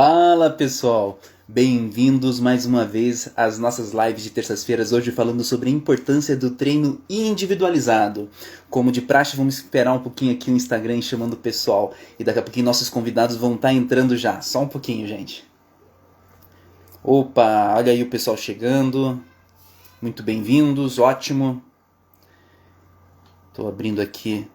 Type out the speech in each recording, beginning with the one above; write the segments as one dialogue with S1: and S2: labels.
S1: Fala pessoal, bem-vindos mais uma vez às nossas lives de terças-feiras, hoje falando sobre a importância do treino individualizado. Como de praxe, vamos esperar um pouquinho aqui o Instagram chamando o pessoal e daqui a pouquinho nossos convidados vão estar entrando já, só um pouquinho, gente. Opa, olha aí o pessoal chegando, muito bem-vindos, ótimo. Estou abrindo aqui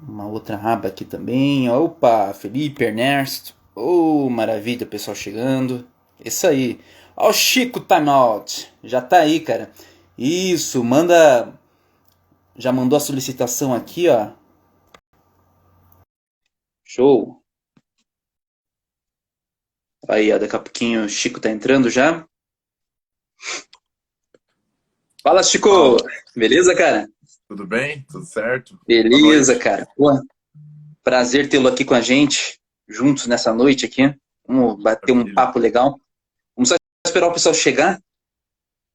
S1: uma outra aba aqui também. Opa, Felipe, Ernesto. Oh, maravilha, pessoal chegando. Isso aí. Ó o Chico Timeout. Já tá aí, cara. Isso, manda... Já mandou a solicitação aqui, ó. Show. Aí, ó, daqui a pouquinho o Chico tá entrando já. Fala, Chico.
S2: Fala.
S1: Beleza, cara?
S2: Tudo bem? Tudo certo?
S1: Beleza, cara. Pô, prazer tê-lo aqui com a gente, juntos nessa noite aqui. Vamos bater um papo legal. Vamos só esperar o pessoal chegar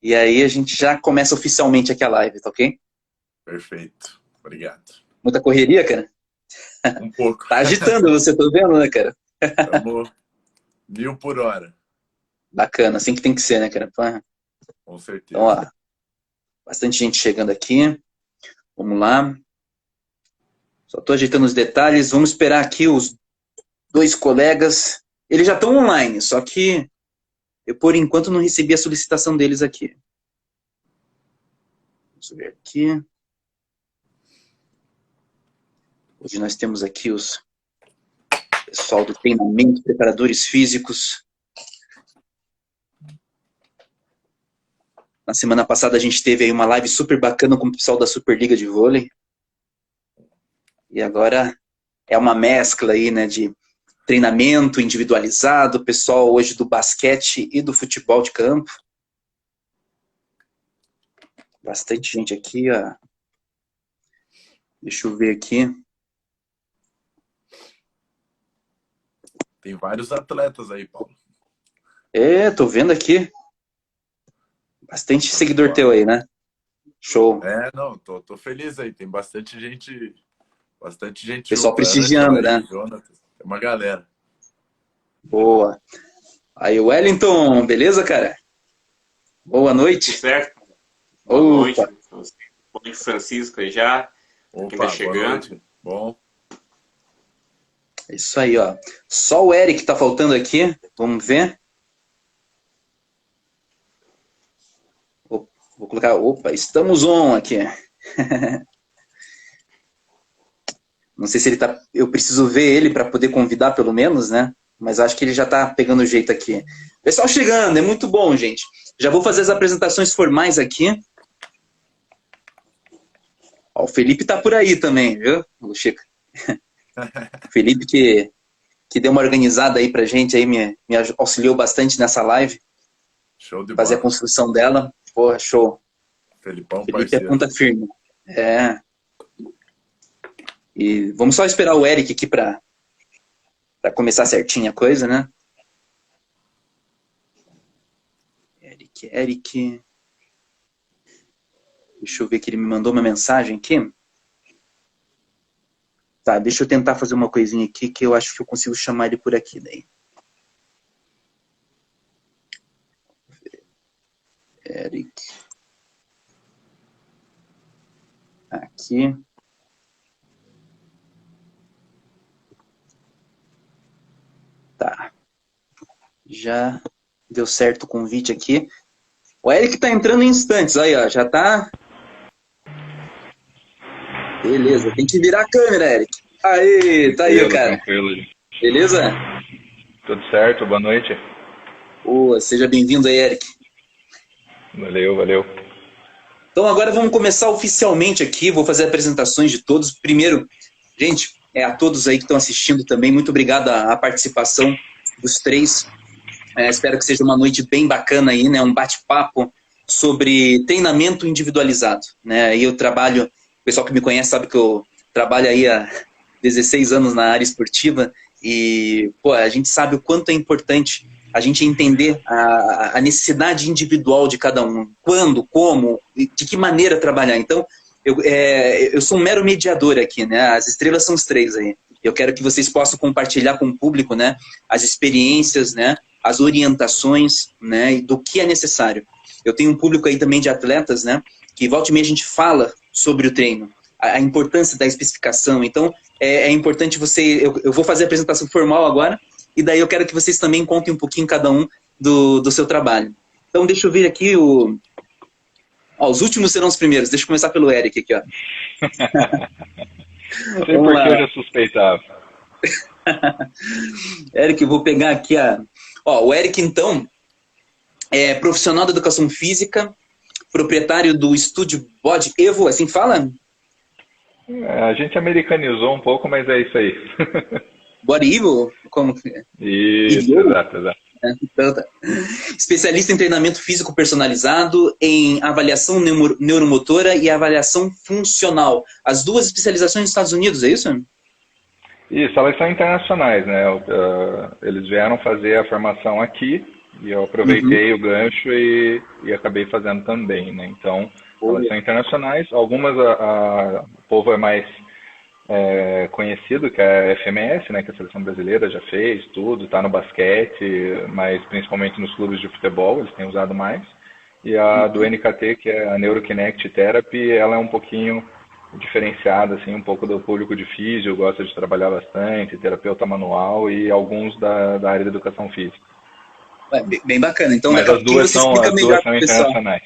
S1: e aí a gente já começa oficialmente aqui a live, tá ok?
S2: Perfeito. Obrigado.
S1: Muita correria, cara?
S2: Um pouco.
S1: Tá agitando você, tô vendo, né, cara?
S2: Estamos 1000 por hora.
S1: Bacana, assim que tem que ser, né, cara?
S2: Com certeza.
S1: Então, ó, bastante gente chegando aqui. Vamos lá. Só tô ajeitando os detalhes. Vamos esperar aqui os dois colegas. Eles já estão online, só que eu, por enquanto, não recebi a solicitação deles aqui. Vamos ver aqui. Hoje nós temos aqui os pessoal do treinamento, preparadores físicos. Na semana passada a gente teve aí uma live super bacana com o pessoal da Superliga de Vôlei. E agora é uma mescla aí, né, de treinamento individualizado, pessoal hoje do basquete e do futebol de campo. Bastante gente aqui, ó. Deixa eu ver aqui.
S2: Tem vários atletas aí, Paulo.
S1: É, tô vendo aqui. Bastante seguidor teu aí, né? Show.
S2: É, não, tô feliz aí. Tem bastante gente
S1: Pessoal
S2: junto.
S1: prestigiando,
S2: Ana,
S1: né?
S2: Jonathan, tem uma galera.
S1: Boa. Aí, Wellington, beleza, cara? Boa noite.
S3: Tudo certo? Boa noite. Boa noite, Francisco, aí já. Quem tá chegando.
S2: Bom.
S1: Isso aí, ó. Só o Eric tá faltando aqui. Vamos ver. Vou colocar... Opa, estamos on aqui. Não sei se ele tá... Eu preciso ver ele para poder convidar, pelo menos, né? Mas acho que ele já tá pegando o jeito aqui. Pessoal chegando, é muito bom, gente. Já vou fazer as apresentações formais aqui. Ó, o Felipe tá por aí também, viu, Chico? Felipe que deu uma organizada aí pra gente, aí me auxiliou bastante nessa live.
S2: Show de
S1: fazer
S2: bola.
S1: A construção dela. Porra, show.
S2: Felipão,
S1: Felipe
S2: parceiro.
S1: É ponta firme. É. E vamos só esperar o Eric aqui pra começar certinho a coisa, né? Eric. Deixa eu ver que ele me mandou uma mensagem aqui. Tá, deixa eu tentar fazer uma coisinha aqui que eu acho que eu consigo chamar ele por aqui daí. Eric. Aqui. Tá. Já deu certo o convite aqui. O Eric tá entrando em instantes. Aí, ó. Já tá... Beleza. Tem que virar a câmera, Eric. Aí, tá aí, cara.
S4: Tranquilo.
S1: Beleza?
S4: Tudo certo, boa noite.
S1: Boa, seja bem-vindo aí, Eric.
S4: Valeu.
S1: Então agora vamos começar oficialmente aqui, vou fazer apresentações de todos. Primeiro, gente, a todos aí que estão assistindo também, muito obrigado à participação dos três. Espero que seja uma noite bem bacana aí, né? Um bate-papo sobre treinamento individualizado, né? E eu trabalho, o pessoal que me conhece sabe que eu trabalho aí há 16 anos na área esportiva e, pô, a gente sabe o quanto é importante a gente entender a necessidade individual de cada um. Quando, como, de que maneira trabalhar. Então, eu sou um mero mediador aqui, né? As estrelas são os três aí. Eu quero que vocês possam compartilhar com o público, né, as experiências, né, as orientações, né, do que é necessário. Eu tenho um público aí também de atletas, né, que volta e meia a gente fala sobre o treino, a importância da especificação. Então, é importante eu vou fazer a apresentação formal agora, e daí eu quero que vocês também contem um pouquinho cada um do seu trabalho. Então, deixa eu ver aqui os últimos serão os primeiros. Deixa eu começar pelo Eric aqui, ó.
S4: Não sei por que eu já suspeitava.
S1: Eric, eu vou pegar aqui o Eric, então, é profissional da educação física, proprietário do estúdio Body Evo, assim fala?
S4: A gente americanizou um pouco, mas é isso aí.
S1: Body Evo? Como que é?
S4: Isso, exato.
S1: Então, tá. Especialista em treinamento físico personalizado, em avaliação neuromotora e avaliação funcional. As duas especializações nos Estados Unidos, é isso?
S4: Isso, elas são internacionais, né? Eles vieram fazer a formação aqui e eu aproveitei o gancho e acabei fazendo também, né? Então, elas são internacionais. Algumas o povo é mais conhecido, que é a FMS, né, que a seleção brasileira já fez, tudo, tá no basquete, mas principalmente nos clubes de futebol, eles têm usado mais. E a do NKT, que é a Neurokinetic Therapy, ela é um pouquinho diferenciada, assim, um pouco do público de físio, gosta de trabalhar bastante, terapeuta manual e alguns da área da educação física.
S1: Bem bacana. Então,
S4: mas as duas são internacionais.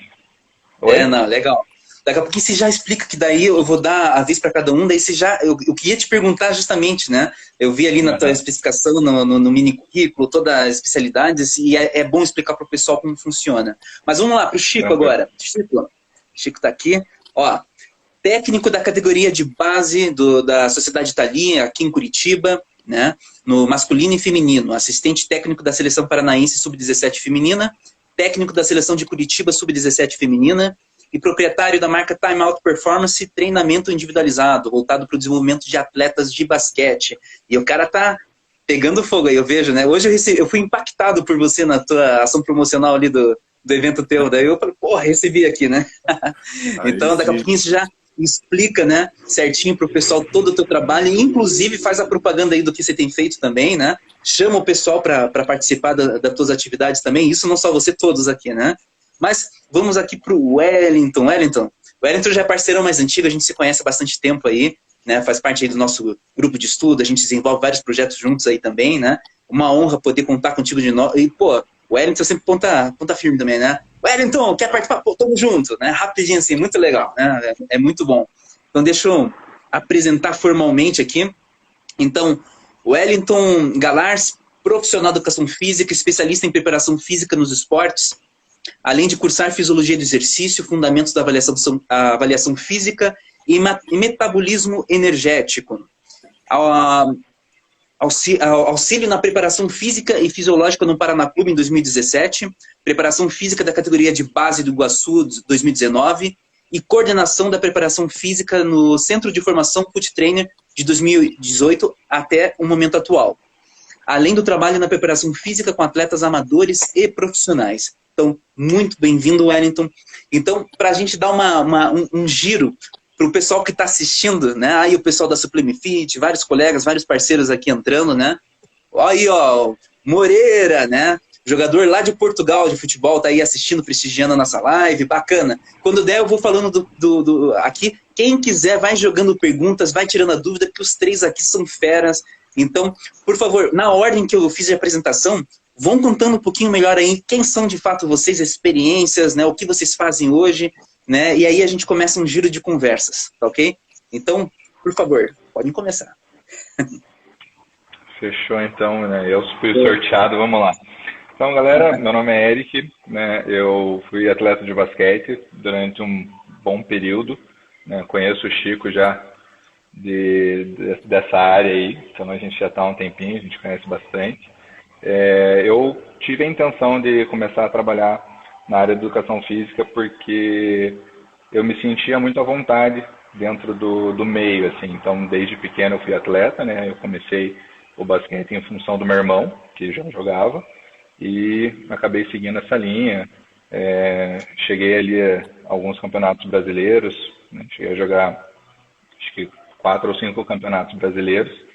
S1: Não, legal. Daqui a pouquinho você já explica, que daí eu vou dar a vez para cada um, daí você já... Eu queria te perguntar justamente, né? Eu vi ali na tua especificação, no mini currículo, todas as especialidades, e é bom explicar para o pessoal como funciona. Mas vamos lá para o Chico agora. Chico tá aqui. Ó, técnico da categoria de base da Sociedade Italiana, aqui em Curitiba, né? No masculino e feminino. Assistente técnico da Seleção Paranaense Sub-17 Feminina, técnico da Seleção de Curitiba Sub-17 Feminina, e proprietário da marca Time Out Performance, treinamento individualizado, voltado para o desenvolvimento de atletas de basquete. E o cara tá pegando fogo aí, eu vejo, né? Hoje eu fui impactado por você na tua ação promocional ali do evento teu, daí eu falei, porra, recebi aqui, né? Então, daqui a pouquinho você já explica, né, certinho para o pessoal todo o teu trabalho, e inclusive faz a propaganda aí do que você tem feito também, né? Chama o pessoal para participar das tuas atividades também, isso não só você, todos aqui, né? Mas vamos aqui para o Wellington. O Wellington já é parceirão mais antigo, a gente se conhece há bastante tempo aí, né? Faz parte aí do nosso grupo de estudo, a gente desenvolve vários projetos juntos aí também, né? Uma honra poder contar contigo de novo. E, pô, o Wellington sempre ponta firme também, né? Wellington, quer participar? Pô, tamo junto, né? Rapidinho assim, muito legal, né? É muito bom. Então, deixa eu apresentar formalmente aqui. Então, Wellington Galars, profissional de educação física, especialista em preparação física nos esportes, além de cursar Fisiologia do Exercício, Fundamentos da Avaliação Física e Metabolismo Energético. Auxílio na Preparação Física e Fisiológica no Paraná Clube em 2017, Preparação Física da categoria de base do Iguaçu 2019 e Coordenação da Preparação Física no Centro de Formação Foot Trainer de 2018 até o momento atual. Além do trabalho na preparação física com atletas amadores e profissionais. Então, muito bem-vindo, Wellington. Então, para a gente dar um giro para o pessoal que está assistindo, né? Aí o pessoal da Sublime Fit, vários colegas, vários parceiros aqui entrando, né? Aí, ó, Moreira, né? Jogador lá de Portugal de futebol, tá aí assistindo, prestigiando a nossa live, bacana. Quando der, eu vou falando aqui. Quem quiser, vai jogando perguntas, vai tirando a dúvida, que os três aqui são feras. Então, por favor, na ordem que eu fiz de apresentação, vão contando um pouquinho melhor aí quem são de fato vocês, as experiências, né, o que vocês fazem hoje, né, e aí a gente começa um giro de conversas, tá ok? Então, por favor, podem começar.
S4: Fechou então, né, eu fui sorteado, vamos lá. Então, galera, meu nome é Eric, né, eu fui atleta de basquete durante um bom período, né, conheço o Chico já dessa área aí, então a gente já está há um tempinho, a gente conhece bastante. Eu tive a intenção de começar a trabalhar na área de educação física porque eu me sentia muito à vontade dentro do meio, assim. Então, desde pequeno eu fui atleta, né? Eu comecei o basquete em função do meu irmão, que já jogava, e acabei seguindo essa linha. Cheguei ali a alguns campeonatos brasileiros, né? Cheguei a jogar, acho que 4 ou 5 campeonatos brasileiros.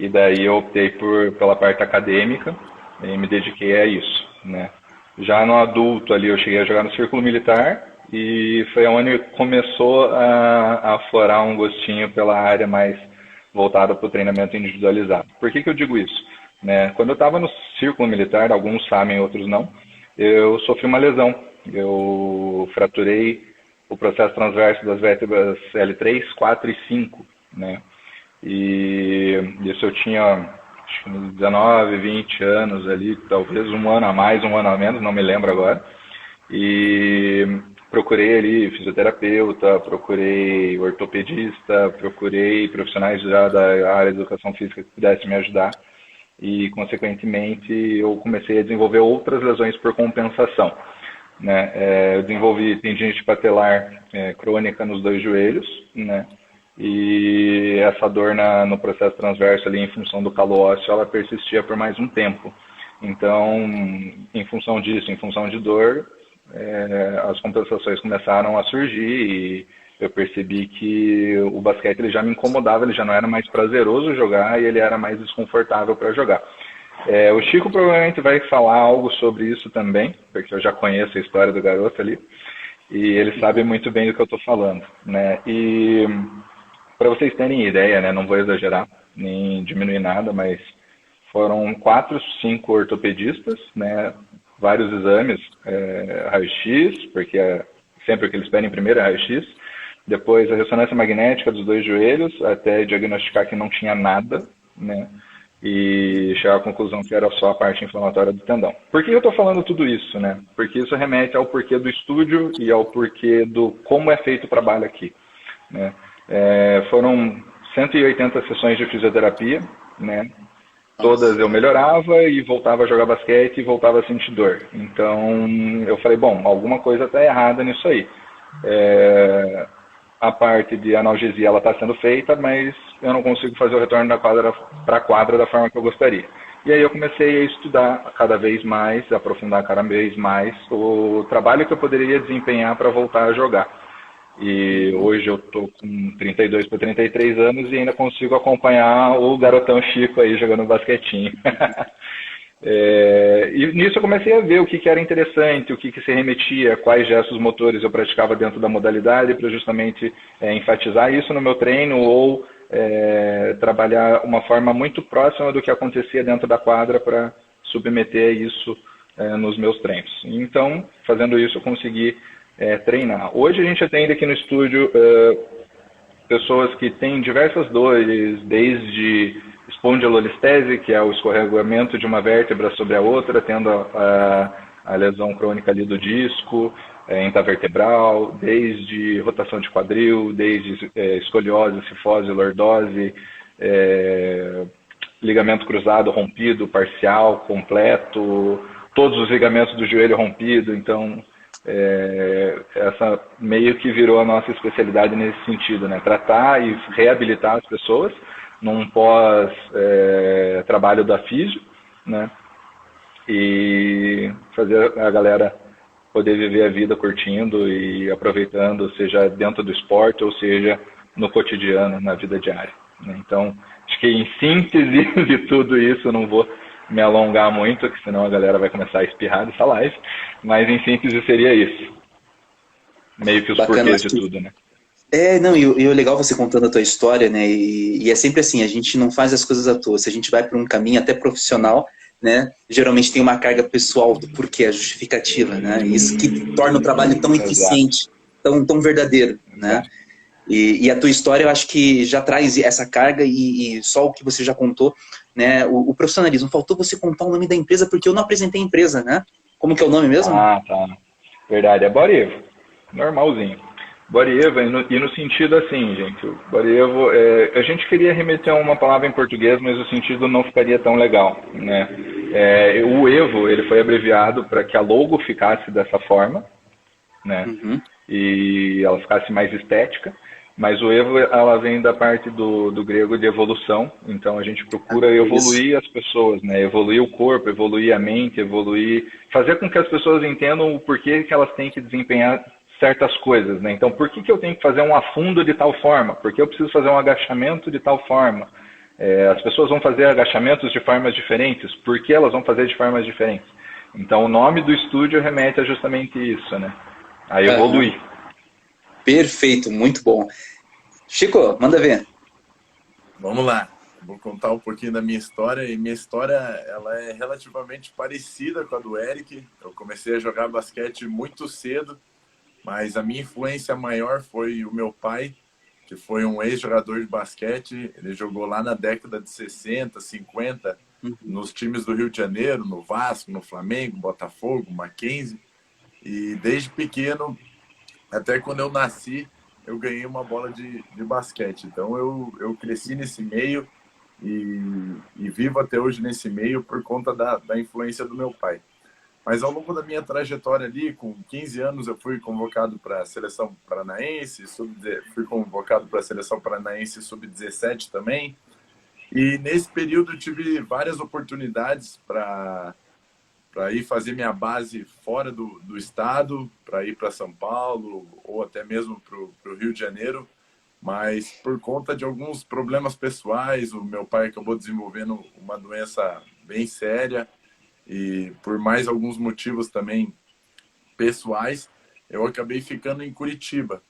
S4: e daí eu optei pela parte acadêmica e me dediquei a isso, né? Já no adulto ali eu cheguei a jogar no Círculo Militar e foi onde começou a aflorar um gostinho pela área mais voltada para o treinamento individualizado. Por que eu digo isso? Né? Quando eu estava no Círculo Militar, alguns sabem, outros não, eu sofri uma lesão. Eu fraturei o processo transverso das vértebras L3, 4 e 5, né? E isso eu tinha, acho que 19, 20 anos ali, talvez um ano a mais, um ano a menos, não me lembro agora. E procurei ali fisioterapeuta, procurei ortopedista, procurei profissionais já da área de educação física que pudessem me ajudar. E, consequentemente, eu comecei a desenvolver outras lesões por compensação, né? Eu desenvolvi tendinite patelar crônica nos 2 joelhos, né? E essa dor no processo transverso ali, em função do calo ósseo, ela persistia por mais um tempo. Então, em função disso, em função de dor, as compensações começaram a surgir e eu percebi que o basquete ele já me incomodava, ele já não era mais prazeroso jogar e ele era mais desconfortável para jogar. O Chico provavelmente vai falar algo sobre isso também, porque eu já conheço a história do garoto ali, e ele sabe muito bem do que eu estou falando, né? E para vocês terem ideia, né, não vou exagerar, nem diminuir nada, mas foram 4, 5 ortopedistas, né, vários exames, raio-x, porque sempre o que eles pedem primeiro é raio-x, depois a ressonância magnética dos 2 joelhos, até diagnosticar que não tinha nada, né, e chegar à conclusão que era só a parte inflamatória do tendão. Por que eu estou falando tudo isso, né? Porque isso remete ao porquê do estúdio e ao porquê do como é feito o trabalho aqui, né? Foram 180 sessões de fisioterapia, né? Todas eu melhorava e voltava a jogar basquete e voltava a sentir dor. Então eu falei, bom, alguma coisa está errada nisso aí. A parte de analgesia ela está sendo feita, mas eu não consigo fazer o retorno da quadra para a quadra da forma que eu gostaria. E aí eu comecei a estudar cada vez mais, aprofundar cada vez mais o trabalho que eu poderia desempenhar para voltar a jogar. E hoje eu estou com 32 para 33 anos e ainda consigo acompanhar o garotão Chico aí jogando basquetinho. E nisso eu comecei a ver o que era interessante, o que se remetia, quais gestos motores eu praticava dentro da modalidade para justamente enfatizar isso no meu treino ou trabalhar uma forma muito próxima do que acontecia dentro da quadra para submeter isso nos meus treinos. Então, fazendo isso, eu consegui treinar. Hoje a gente atende aqui no estúdio pessoas que têm diversas dores, desde espondilolistese, que é o escorregamento de uma vértebra sobre a outra, tendo a lesão crônica ali do disco, intervertebral, desde rotação de quadril, desde escoliose, cifose, lordose, ligamento cruzado rompido, parcial, completo, todos os ligamentos do joelho rompido. Então, essa meio que virou a nossa especialidade nesse sentido, né? Tratar e reabilitar as pessoas num pós-trabalho da físio, né? E fazer a galera poder viver a vida curtindo e aproveitando, seja dentro do esporte ou seja no cotidiano, na vida diária, né? Então, acho que em síntese de tudo isso, eu não vou me alongar muito, que senão a galera vai começar a espirrar dessa live, mas em síntese seria isso. Meio que os porquês de tudo, né?
S1: Não, e o legal você contando a tua história, né, e é sempre assim, a gente não faz as coisas à toa, se a gente vai para um caminho até profissional, né, geralmente tem uma carga pessoal do porquê, a justificativa, né, isso que torna o trabalho tão eficiente, tão verdadeiro, né, e a tua história eu acho que já traz essa carga e só o que você já contou, né, o profissionalismo. Faltou você contar o nome da empresa, porque eu não apresentei a empresa, né, como que é o nome mesmo?
S4: Tá, verdade, é Borevo, normalzinho. Borevo, e no sentido assim, gente, o Borevo, a gente queria remeter a uma palavra em português, mas o sentido não ficaria tão legal, né? O Evo, ele foi abreviado para que a logo ficasse dessa forma, né? Uhum. E ela ficasse mais estética, mas o Evo, ela vem da parte do grego de evolução, então a gente procura evoluir as pessoas, né? Evoluir o corpo, evoluir a mente, fazer com que as pessoas entendam o porquê que elas têm que desempenhar certas coisas, né? Então, por que eu tenho que fazer um afundo de tal forma? Por que eu preciso fazer um agachamento de tal forma? as pessoas vão fazer agachamentos de formas diferentes, por que elas vão fazer de formas diferentes? Então, o nome do estúdio remete a justamente isso, né? A evoluir.
S1: Perfeito, muito bom. Chico, manda ver.
S2: Vamos lá. Vou contar um pouquinho da minha história. E minha história ela é relativamente parecida com a do Eric. Eu comecei a jogar basquete muito cedo, mas a minha influência maior foi o meu pai, que foi um ex-jogador de basquete. Ele jogou lá na década de 60, 50, nos times do Rio de Janeiro, no Vasco, no Flamengo, Botafogo, Mackenzie. E desde pequeno, até quando eu nasci, eu ganhei uma bola de basquete. Então eu cresci nesse meio e vivo até hoje nesse meio por conta da influência do meu pai. Mas ao longo da minha trajetória ali, com 15 anos, eu fui convocado para a seleção paranaense, fui convocado para a seleção paranaense sub-17 também. E nesse período eu tive várias oportunidades para ir fazer minha base fora do estado, para ir para São Paulo ou até mesmo para o Rio de Janeiro. Mas por conta de alguns problemas pessoais, o meu pai acabou desenvolvendo uma doença bem séria e por mais alguns motivos também pessoais, eu acabei ficando em Curitiba.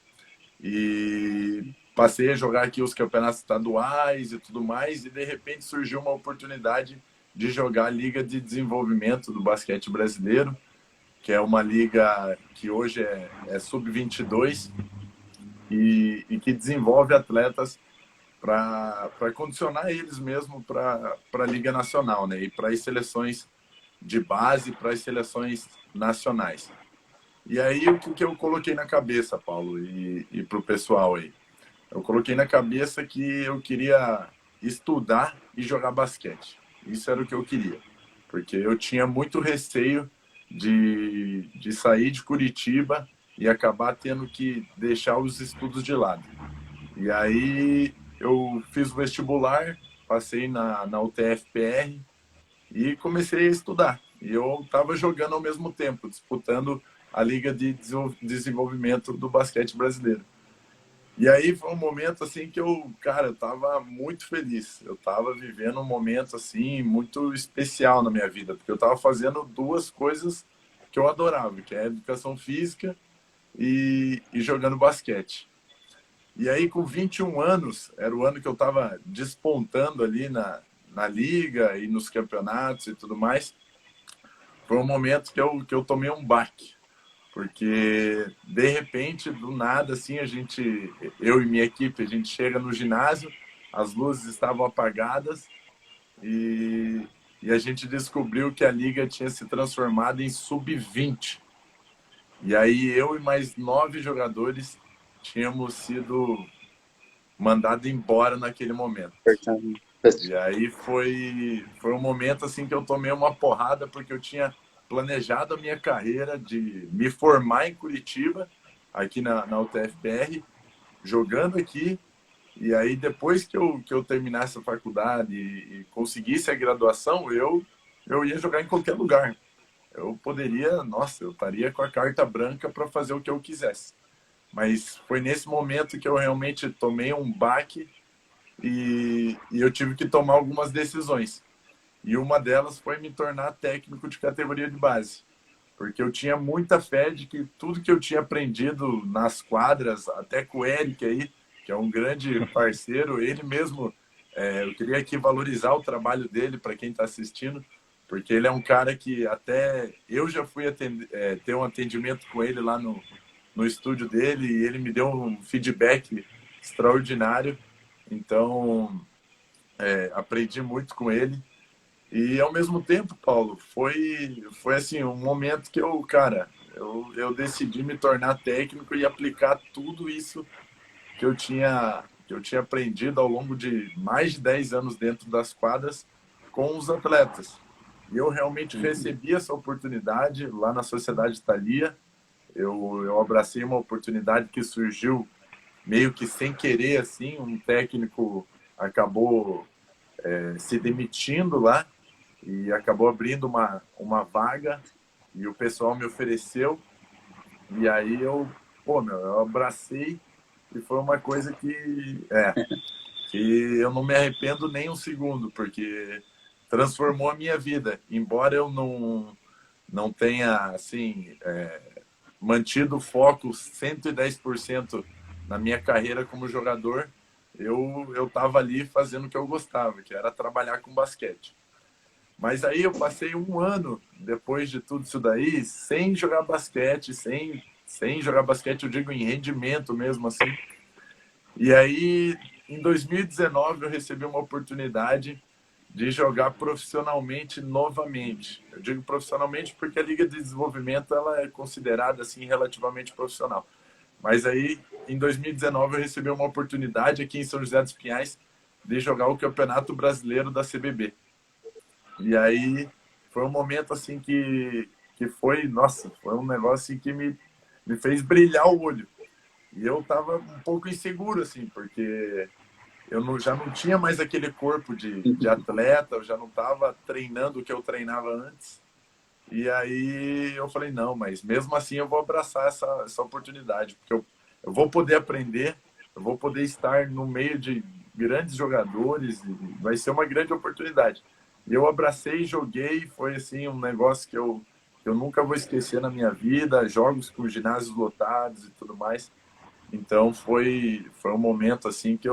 S2: E passei a jogar aqui os campeonatos estaduais e tudo mais, e de repente surgiu uma oportunidade de jogar a Liga de Desenvolvimento do Basquete Brasileiro, que é uma liga que hoje é sub-22 e que desenvolve atletas para condicionar eles mesmo para a Liga Nacional, né? E para as seleções de base, para as seleções nacionais. E aí, o que eu coloquei na cabeça, Paulo, e para o pessoal aí? Eu coloquei na cabeça que eu queria estudar e jogar basquete. Isso era o que eu queria. Porque eu tinha muito receio de sair de Curitiba e acabar tendo que deixar os estudos de lado. E aí, eu fiz o vestibular, passei na UTF-PR e comecei a estudar. E eu estava jogando ao mesmo tempo, disputando a Liga de Desenvolvimento do Basquete Brasileiro. E aí foi um momento assim que eu estava muito feliz. Eu estava vivendo um momento assim muito especial na minha vida, porque eu estava fazendo duas coisas que eu adorava, que é a educação física e jogando basquete. E aí com 21 anos, era o ano que eu estava despontando ali na liga e nos campeonatos e tudo mais, foi um momento que eu tomei um baque. Porque, de repente, do nada, assim, eu e minha equipe, a gente chega no ginásio, as luzes estavam apagadas e a gente descobriu que a liga tinha se transformado em sub-20. E aí eu e mais 9 jogadores tínhamos sido mandados embora naquele momento. E aí foi um momento assim que eu tomei uma porrada, porque eu tinha planejado a minha carreira de me formar em Curitiba, aqui na UTF-PR, jogando aqui, e aí depois que eu terminasse a faculdade e conseguisse a graduação, eu ia jogar em qualquer lugar. Eu estaria com a carta branca para fazer o que eu quisesse. Mas foi nesse momento que eu realmente tomei um baque e eu tive que tomar algumas decisões. E uma delas foi me tornar técnico de categoria de base. Porque eu tinha muita fé de que tudo que eu tinha aprendido nas quadras, até com o Eric aí, que é um grande parceiro, ele mesmo, eu queria aqui valorizar o trabalho dele para quem está assistindo, porque ele é um cara que até eu já fui ter um atendimento com ele lá no estúdio dele e ele me deu um feedback extraordinário. Então, aprendi muito com ele. E, ao mesmo tempo, Paulo, foi assim, um momento que eu decidi me tornar técnico e aplicar tudo isso que eu tinha aprendido ao longo de mais de 10 anos dentro das quadras com os atletas. E eu realmente recebi essa oportunidade lá na Sociedade Thalia. Eu abracei uma oportunidade que surgiu meio que sem querer, assim, um técnico acabou se demitindo lá, e acabou abrindo uma vaga e o pessoal me ofereceu e aí eu abracei e foi uma coisa que que eu não me arrependo nem um segundo, porque transformou a minha vida. Embora eu não tenha, assim, mantido o foco 110% na minha carreira como jogador, eu estava ali fazendo o que eu gostava, que era trabalhar com basquete. Mas aí eu passei um ano, depois de tudo isso daí, sem jogar basquete, sem jogar basquete, eu digo em rendimento mesmo, assim. E aí, em 2019, eu recebi uma oportunidade de jogar profissionalmente novamente. Eu digo profissionalmente porque a Liga de Desenvolvimento ela é considerada assim relativamente profissional. Mas aí, em 2019, eu recebi uma oportunidade aqui em São José dos Pinhais de jogar o Campeonato Brasileiro da CBB. E aí foi um momento assim que foi, nossa, foi um negócio assim, que me fez brilhar o olho. E eu tava um pouco inseguro, assim, porque já não tinha mais aquele corpo de atleta, eu já não estava treinando o que eu treinava antes. E aí eu falei, não, mas mesmo assim eu vou abraçar essa oportunidade, porque eu vou poder aprender, eu vou poder estar no meio de grandes jogadores, e vai ser uma grande oportunidade. E eu abracei, joguei, foi assim um negócio que eu nunca vou esquecer na minha vida, jogos com ginásios lotados e tudo mais. Então foi um momento assim que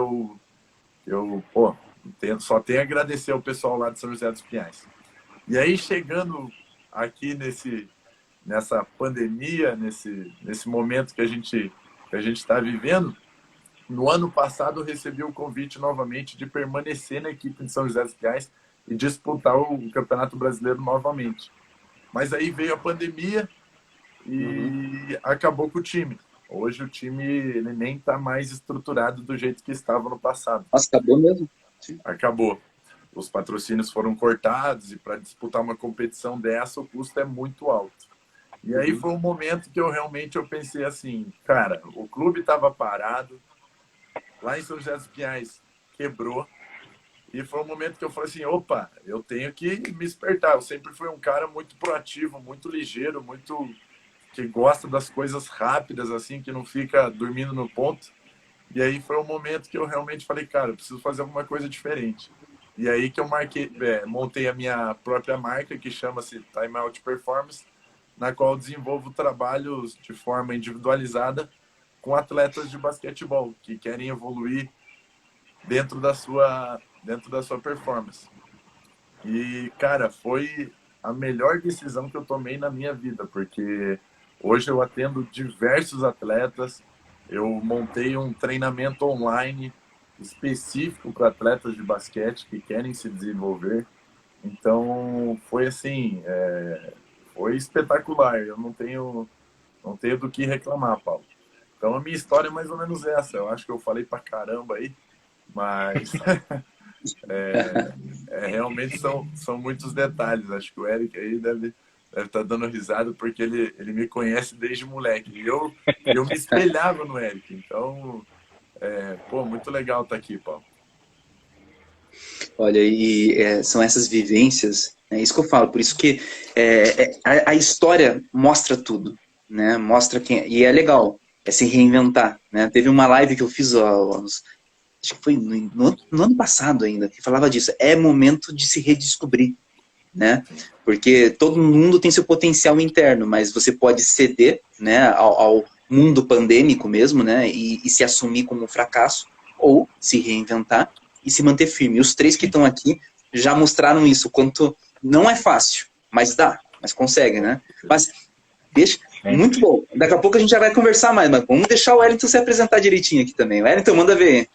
S2: pô, só tenho a agradecer ao pessoal lá de São José dos Pinhais. E aí, chegando aqui nessa pandemia, nesse momento que a gente está vivendo, no ano passado eu recebi o convite novamente de permanecer na equipe de São José dos Pinhais e disputar o Campeonato Brasileiro novamente. Mas aí veio a pandemia e acabou com o time. Hoje o time ele nem está mais estruturado do jeito que estava no passado.
S1: Nossa, acabou mesmo?
S2: Sim. Acabou. Os patrocínios foram cortados e para disputar uma competição dessa o custo é muito alto. E aí foi um momento que eu pensei assim, cara, o clube estava parado, lá em São José dos Pinhais quebrou, e foi um momento que eu falei assim, opa, eu tenho que me despertar. Eu sempre fui um cara muito proativo, muito ligeiro, muito que gosta das coisas rápidas, assim, que não fica dormindo no ponto. E aí foi um momento que eu realmente falei, cara, eu preciso fazer alguma coisa diferente. E aí que eu montei a minha própria marca, que chama-se Time Out Performance, na qual eu desenvolvo trabalhos de forma individualizada com atletas de basquetebol que querem evoluir dentro da sua performance. E, cara, foi a melhor decisão que eu tomei na minha vida, porque hoje eu atendo diversos atletas, eu montei um treinamento online específico para atletas de basquete que querem se desenvolver. Então, foi assim, foi espetacular. Eu não tenho do que reclamar, Paulo. Então, a minha história é mais ou menos essa. Eu acho que eu falei pra caramba aí, mas realmente são muitos detalhes. Acho que o Eric aí deve estar dando risada porque ele me conhece desde moleque. E eu me espelhava no Eric. Então, pô, muito legal estar aqui, Paulo.
S1: Olha, são essas vivências, é isso que eu falo, por isso que a história mostra tudo, né? Mostra e é legal, é se reinventar, né? Teve uma live que eu fiz acho que foi no ano passado ainda, que falava disso, é momento de se redescobrir, né? Porque todo mundo tem seu potencial interno, mas você pode ceder, né, ao mundo pandêmico mesmo, né, e se assumir como um fracasso, ou se reinventar e se manter firme. E os três que estão aqui já mostraram isso, quanto não é fácil, mas dá, mas consegue, né? Mas deixa, muito bom. Daqui a pouco a gente já vai conversar mais, mas vamos deixar o Wellington se apresentar direitinho aqui também. Wellington, manda ver.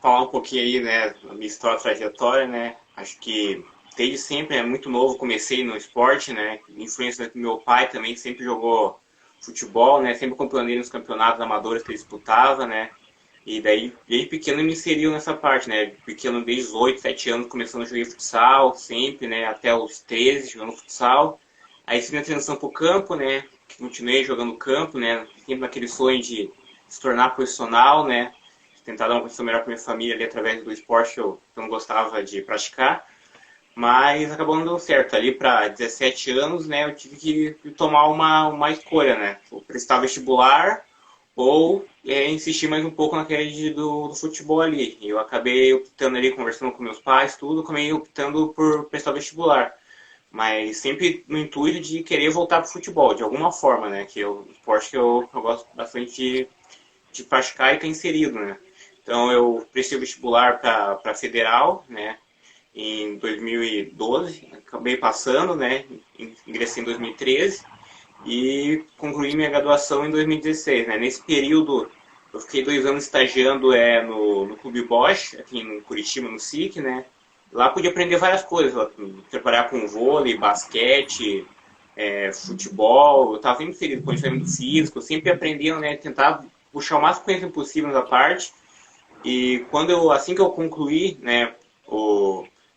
S3: Falar um pouquinho aí, né, da minha história, trajetória, né? Acho que desde sempre, muito novo, comecei no esporte, né? Influência do meu pai também, sempre jogou futebol, né? Sempre acompanhei nos campeonatos amadores que ele disputava, né? E daí, desde pequeno, me inseriu nessa parte, né? Pequeno, desde os 8, 7 anos, começando a jogar futsal, sempre, né? Até os 13, jogando futsal. Aí, fiz minha transição pro campo, né? Continuei jogando campo, né? Sempre naquele sonho de se tornar profissional, né? Tentar dar uma condição melhor para minha família ali através do esporte que eu não gostava de praticar. Mas acabou não dando certo. Ali para 17 anos, né? Eu tive que tomar uma escolha, né? Eu prestar vestibular ou insistir mais um pouco na rede do futebol ali. Eu acabei optando ali, conversando com meus pais, tudo, acabei optando por prestar vestibular. Mas sempre no intuito de querer voltar para o futebol, de alguma forma, né? Que é o esporte que eu gosto bastante de praticar e estar inserido, né? Então eu prestei vestibular para federal, né? Em 2012, acabei passando, né? Ingressei em 2013 e concluí minha graduação em 2016, né? Nesse período eu fiquei 2 anos estagiando no Clube Bosch, aqui em Curitiba, no SIC, né? Lá pude aprender várias coisas, trabalhar com vôlei, basquete, futebol. Eu estava sempre inserido com condicionamento físico, sempre aprendendo, né? Tentar puxar o máximo conhecimento possível da parte. E assim que eu concluí, né,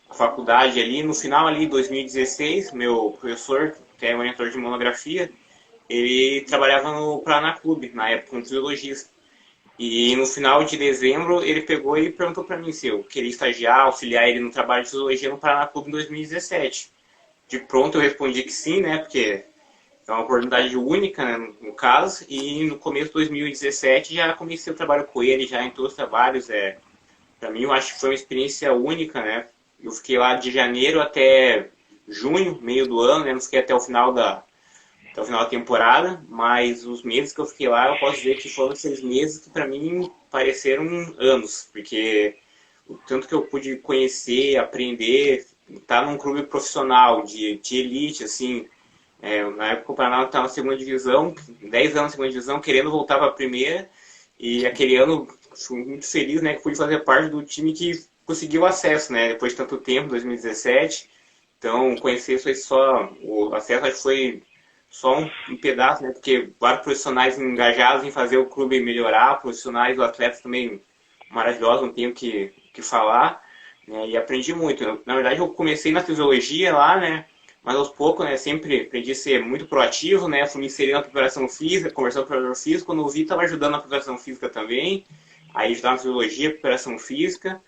S3: a faculdade ali, no final ali de 2016, meu professor, que é orientador de monografia, ele trabalhava no Paraná Clube, na época, como fisiologista. E no final de dezembro, ele pegou e perguntou para mim se eu queria estagiar, auxiliar ele no trabalho de fisiologia no Paraná Clube em 2017. De pronto eu respondi que sim, né, porque é uma oportunidade única, né, no caso, e no começo de 2017 já comecei o trabalho com ele, já em todos os trabalhos. Para mim, eu acho que foi uma experiência única, né? Eu fiquei lá de janeiro até junho, meio do ano, né? Não fiquei até o final da temporada, mas os meses que eu fiquei lá, eu posso dizer que foram 6 meses que para mim pareceram anos, porque o tanto que eu pude conhecer, aprender, estar num clube profissional de elite, assim, na época o Paraná estava na segunda divisão, 10 anos na segunda divisão, querendo voltar para a primeira, e aquele ano fui muito feliz, né, que pude fazer parte do time que conseguiu acesso, né, depois de tanto tempo, 2017. Então, conhecer foi só, o acesso acho que foi só um pedaço, né, porque vários profissionais engajados em fazer o clube melhorar, profissionais, os atletas também maravilhosos, não tenho que falar, né, e aprendi muito. Na verdade, eu comecei na fisiologia lá, né, mas aos poucos, né, sempre aprendi a ser muito proativo, né, fui me inserindo na preparação física, conversando com o preparador físico, quando eu vi, estava ajudando na preparação física também, aí estava na fisiologia, preparação física,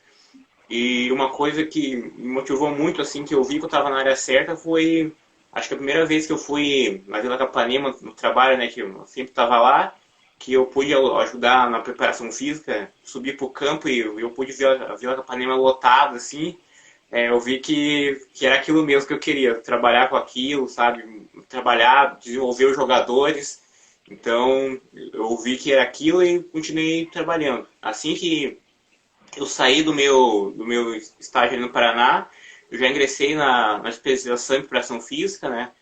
S3: e uma coisa que me motivou muito, assim, que eu vi que eu estava na área certa foi, acho que a primeira vez que eu fui na Vila Capanema, no trabalho, né, que eu sempre estava lá, que eu pude ajudar na preparação física, subir para o campo e eu pude ver a Vila Capanema lotada, assim, eu vi que era aquilo mesmo que eu queria, trabalhar com aquilo, sabe? Trabalhar, desenvolver os jogadores. Então, eu vi que era aquilo e continuei trabalhando. Assim que eu saí do meu estágio no Paraná, eu já ingressei na especialização em preparação física, né?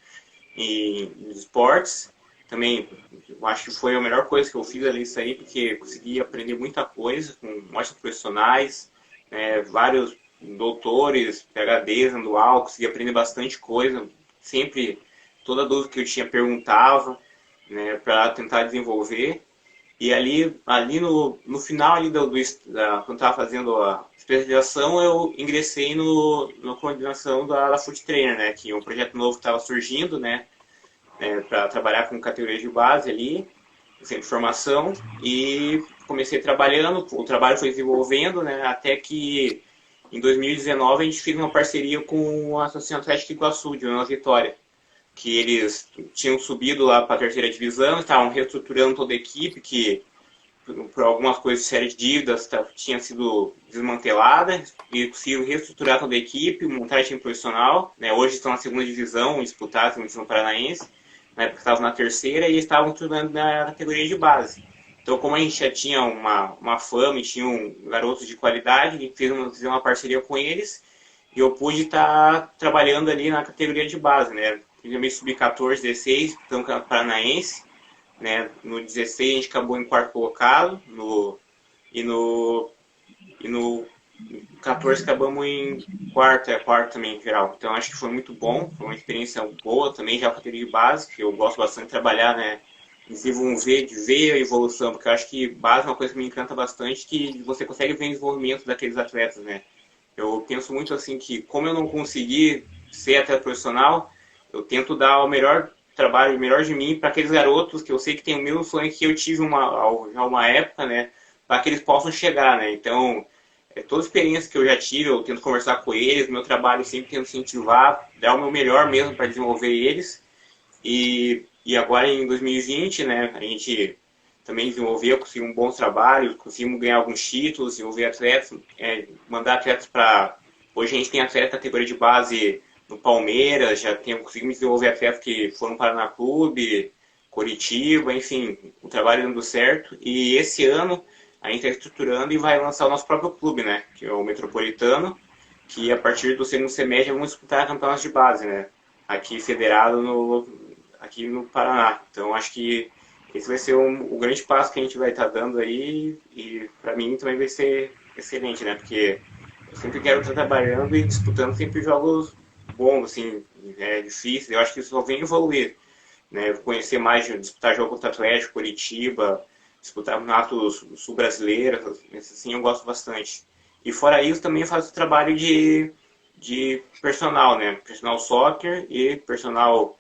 S3: Em esportes. Também, eu acho que foi a melhor coisa que eu fiz ali, isso aí, porque consegui aprender muita coisa com ótimos profissionais, vários doutores, PhDs, anual, consegui aprender bastante coisa, sempre, toda dúvida que eu tinha perguntava, né, para tentar desenvolver. E ali no final ali quando eu estava fazendo a especialização, eu ingressei na coordenação da Foot Trainer, né, que é um projeto novo que estava surgindo, né, para trabalhar com categorias de base ali, sempre formação, e comecei trabalhando, o trabalho foi desenvolvendo, né, até que em 2019 a gente fez uma parceria com a Associação Atlética Iguaçu, de União Vitória, que eles tinham subido lá para a terceira divisão, estavam reestruturando toda a equipe, que por algumas coisas de série de dívidas tinha sido desmantelada, e conseguiram reestruturar toda a equipe, montar time profissional, né? Hoje estão na segunda divisão, disputados na segunda divisão paranaense, na época estavam na terceira e estavam estudando na categoria de base. Então, como a gente já tinha uma fama e tinha garotos de qualidade, a gente fez uma parceria com eles e eu pude estar trabalhando ali na categoria de base, né? Também sub-14, 16, então paranaense, né? No 16 a gente acabou em quarto colocado, e no 14 acabamos em quarto também em geral. Então acho que foi muito bom, foi uma experiência boa também, já a categoria de base, que eu gosto bastante de trabalhar, né? Desenvolver, de ver a evolução, porque eu acho que base é uma coisa que me encanta bastante, que você consegue ver o desenvolvimento daqueles atletas, né? Eu penso muito assim que, como eu não consegui ser atleta profissional, eu tento dar o melhor trabalho, o melhor de mim para aqueles garotos que eu sei que tem o mesmo sonho que eu tive já uma época, né? Para que eles possam chegar, né? Então, toda experiência que eu já tive, eu tento conversar com eles, meu trabalho eu sempre tento incentivar, dar o meu melhor mesmo para desenvolver eles. E agora em 2020, né, a gente também desenvolver, conseguimos bons trabalhos, conseguimos ganhar alguns títulos, desenvolver atletas, mandar atletas para... Hoje a gente tem atleta na categoria de base no Palmeiras, conseguimos desenvolver atletas que foram para o Paraná Clube, Coritiba, enfim, o trabalho dando certo. E esse ano a gente está estruturando e vai lançar o nosso próprio clube, né? Que é o Metropolitano, que a partir do segundo semestre vamos disputar campeonatos de base, né? Aqui federado aqui no Paraná. Então acho que esse vai ser o grande passo que a gente vai estar dando aí, e para mim também vai ser excelente, né? Porque eu sempre quero estar trabalhando e disputando sempre jogos bons, assim, difíceis. Eu acho que isso só vem evoluir, né? Conhecer mais, disputar jogo contra Atlético, Curitiba, disputar campeonatos sul-brasileiros, assim, eu gosto bastante. E fora isso, também faço trabalho de personal, né? Personal soccer e personal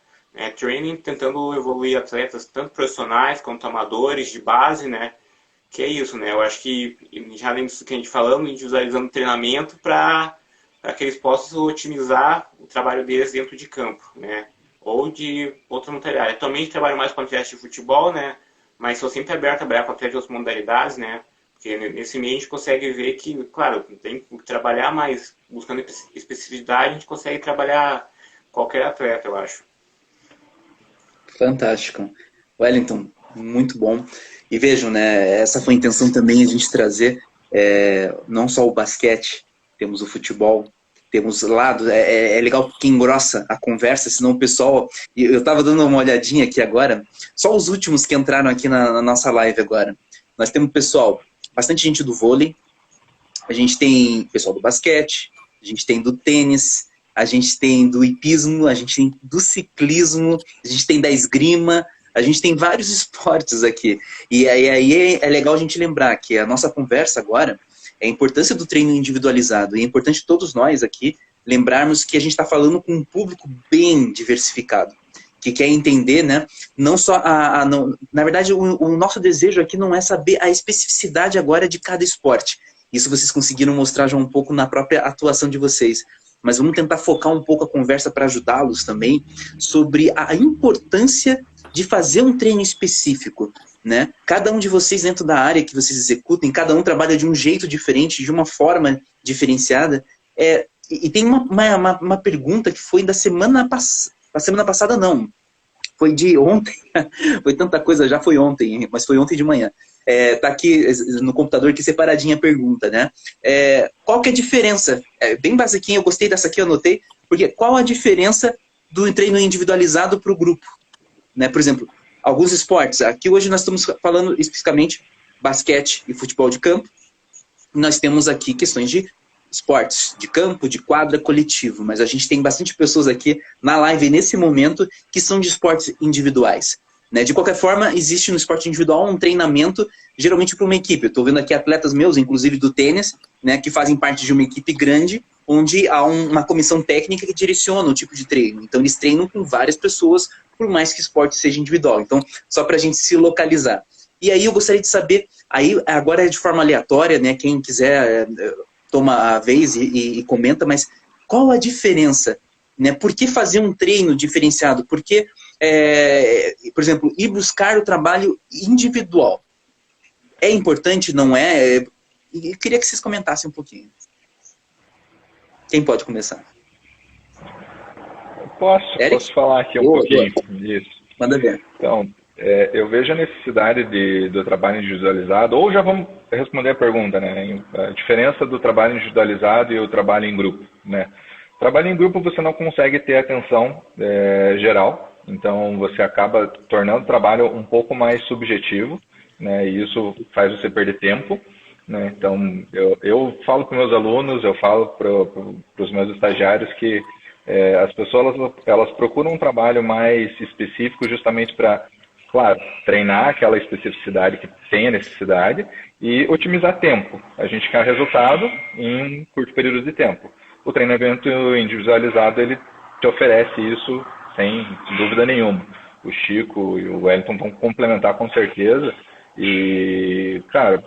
S3: training, tentando evoluir atletas, tanto profissionais quanto amadores, de base, né? Que é isso, né? Eu acho que, já além disso que a gente falando, individualizando treinamento para que eles possam otimizar o trabalho deles dentro de campo, né? Ou de outras modalidades. Atualmente trabalho mais com atletas de futebol, né? Mas estou sempre aberto a trabalhar com atletas de outras modalidades, né? Porque nesse meio a gente consegue ver que, claro, tem que trabalhar, mas buscando especificidade a gente consegue trabalhar qualquer atleta, eu acho.
S1: Fantástico. Wellington, muito bom. E vejam, né, essa foi a intenção também, a gente trazer não só o basquete, temos o futebol, temos lado, é legal porque engrossa a conversa, senão o pessoal... Eu estava dando uma olhadinha aqui agora, só os últimos que entraram aqui na nossa live agora. Nós temos pessoal, bastante gente do vôlei, a gente tem pessoal do basquete, a gente tem do tênis, a gente tem do hipismo, a gente tem do ciclismo, a gente tem da esgrima, a gente tem vários esportes aqui. E aí é legal a gente lembrar que a nossa conversa agora é a importância do treino individualizado. E é importante todos nós aqui lembrarmos que a gente está falando com um público bem diversificado, que quer entender, né? Não só na verdade, o nosso desejo aqui não é saber a especificidade agora de cada esporte. Isso vocês conseguiram mostrar já um pouco na própria atuação de vocês. Mas vamos tentar focar um pouco a conversa para ajudá-los também sobre a importância de fazer um treino específico, né? Cada um de vocês dentro da área que vocês executem, cada um trabalha de um jeito diferente, de uma forma diferenciada. E tem uma pergunta que foi da semana passada, não. Foi de ontem, foi tanta coisa, já foi ontem, mas foi ontem de manhã. Tá aqui no computador aqui separadinha a pergunta, né? Qual que é a diferença? Bem basiquinha, eu gostei dessa aqui, eu anotei, porque qual a diferença do treino individualizado para o grupo? Né? Por exemplo, alguns esportes, aqui hoje nós estamos falando especificamente basquete e futebol de campo, nós temos aqui questões de esportes de campo, de quadra, coletivo, mas a gente tem bastante pessoas aqui na live nesse momento que são de esportes individuais. Né? De qualquer forma, existe no esporte individual um treinamento, geralmente para uma equipe. Eu estou vendo aqui atletas meus, inclusive do tênis, né, que fazem parte de uma equipe grande, onde há uma comissão técnica que direciona o tipo de treino. Então, eles treinam com várias pessoas, por mais que o esporte seja individual. Então, só para a gente se localizar. E aí eu gostaria de saber, aí agora é de forma aleatória, né, quem quiser toma a vez e comenta, mas qual a diferença? Né? Por que fazer um treino diferenciado? Por que, por exemplo, ir buscar o trabalho individual? É importante, não é? E queria que vocês comentassem um pouquinho. Quem pode começar?
S4: Posso falar aqui um pouquinho disso.
S1: Manda ver.
S4: Então, eu vejo a necessidade do trabalho individualizado, ou já vamos responder a pergunta, né? A diferença do trabalho individualizado e o trabalho em grupo, né? Trabalho em grupo você não consegue ter atenção geral, então você acaba tornando o trabalho um pouco mais subjetivo, né? E isso faz você perder tempo, né? Então, eu falo para meus alunos, eu falo para os meus estagiários que as pessoas elas procuram um trabalho mais específico justamente para, claro, treinar aquela especificidade que tem a necessidade e otimizar tempo. A gente quer resultado em curto período de tempo. O treinamento individualizado, ele te oferece isso sem dúvida nenhuma. O Chico e o Wellington vão complementar com certeza. E, cara,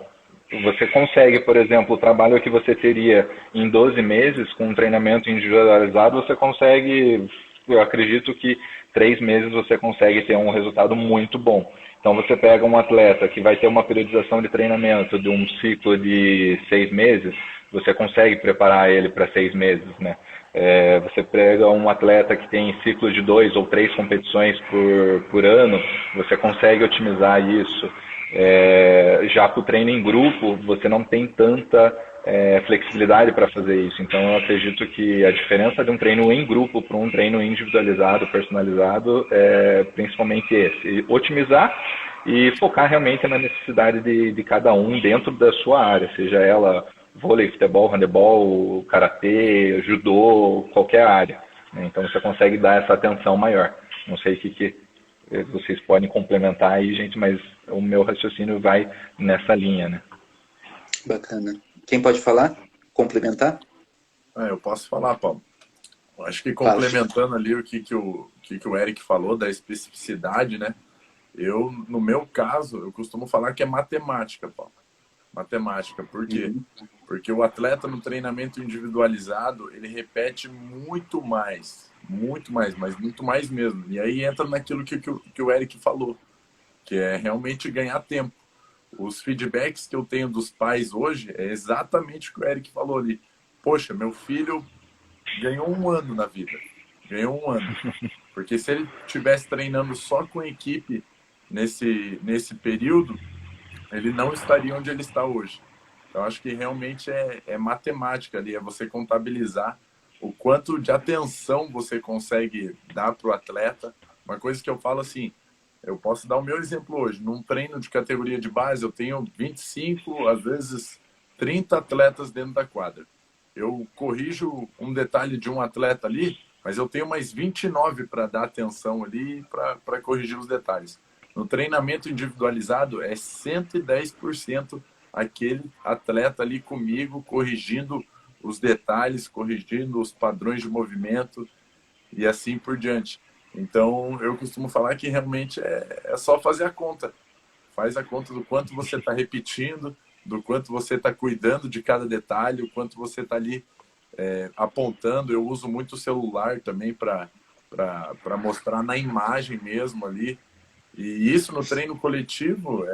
S4: você consegue, por exemplo, o trabalho que você teria em 12 meses com um treinamento individualizado, você consegue, eu acredito que 3 meses você consegue ter um resultado muito bom. Então você pega um atleta que vai ter uma periodização de treinamento de um ciclo de 6 meses, você consegue preparar ele para 6 meses, né? Você pega um atleta que tem ciclo de 2 ou 3 competições por ano, você consegue otimizar isso. Já para o treino em grupo, você não tem tanta flexibilidade para fazer isso. Então eu acredito que a diferença de um treino em grupo para um treino individualizado, personalizado, é principalmente esse: otimizar e focar realmente na necessidade de cada um dentro da sua área, seja ela vôlei, futebol, handebol, karatê, judô, qualquer área, né? Então você consegue dar essa atenção maior. Não sei o que vocês podem complementar aí, gente, mas o meu raciocínio vai nessa linha, né?
S1: Bacana. Quem pode falar? Complementar?
S2: Eu posso falar, Paulo. Eu acho que complementando ali o que o Eric falou da especificidade, né? No meu caso, eu costumo falar que é matemática, Paulo. Matemática. Por quê? Porque o atleta no treinamento individualizado, ele repete muito mais, mas muito mais mesmo. E aí entra naquilo que o Eric falou, que é realmente ganhar tempo. Os feedbacks que eu tenho dos pais hoje é exatamente o que o Eric falou ali. Poxa, meu filho ganhou 1 ano na vida. Ganhou 1 ano. Porque se ele estivesse treinando só com equipe nesse período, ele não estaria onde ele está hoje. Então, acho que realmente é matemática ali, é você contabilizar o quanto de atenção você consegue dar para o atleta. Uma coisa que eu falo assim, eu posso dar o meu exemplo hoje. Num treino de categoria de base, eu tenho 25, às vezes 30 atletas dentro da quadra. Eu corrijo um detalhe de um atleta ali, mas eu tenho mais 29 para dar atenção ali para corrigir os detalhes. No treinamento individualizado, é 110% aquele atleta ali comigo, corrigindo os detalhes, corrigindo os padrões de movimento e assim por diante. Então, eu costumo falar que realmente é só fazer a conta. Faz a conta do quanto você está repetindo, do quanto você está cuidando de cada detalhe, o quanto você está ali apontando. Eu uso muito o celular também para mostrar na imagem mesmo ali. E isso no treino coletivo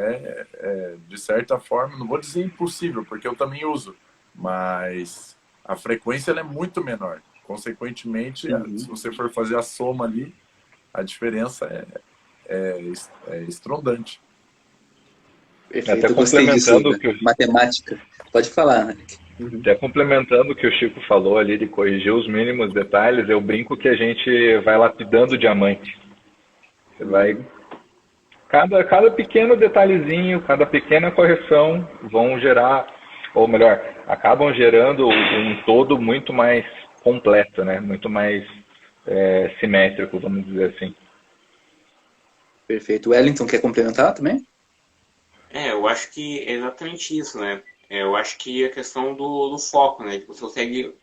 S2: de certa forma, não vou dizer impossível, porque eu também uso, mas a frequência ela é muito menor. Consequentemente, se você for fazer a soma ali, a diferença é estrondante.
S1: Perfeito, até complementando matemática. Pode falar, né?
S4: Até complementando o que o Chico falou ali de corrigir os mínimos detalhes, eu brinco que a gente vai lapidando o diamante. Você vai... Cada pequeno detalhezinho, cada pequena correção vão gerar, ou melhor, acabam gerando um todo muito mais completo, né? Muito mais simétrico, vamos dizer assim.
S1: Perfeito. Wellington, quer complementar também?
S3: Eu acho que é exatamente isso, né? Eu acho que a questão do foco, né? Você consegue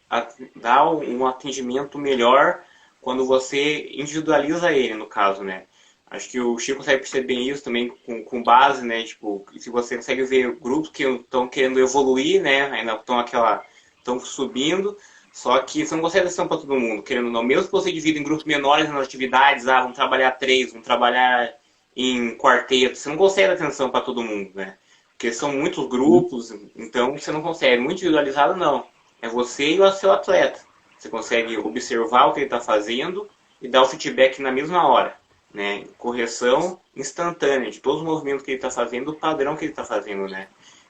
S3: dar um atendimento melhor quando você individualiza ele, no caso, né? Acho que o Chico consegue perceber isso também com base, né? Tipo, se você consegue ver grupos que estão querendo evoluir, né? Ainda estão subindo, só que você não consegue dar atenção para todo mundo, querendo ou não. Mesmo que você divida em grupos menores nas atividades, vamos trabalhar 3, vamos trabalhar em quarteto, você não consegue dar atenção para todo mundo, né? Porque são muitos grupos, então você não consegue. Muito individualizado, não. É você e o seu atleta. Você consegue observar o que ele está fazendo e dar o feedback na mesma hora. Né? Correção instantânea de todos os movimentos que ele está fazendo, o padrão que ele está fazendo, né?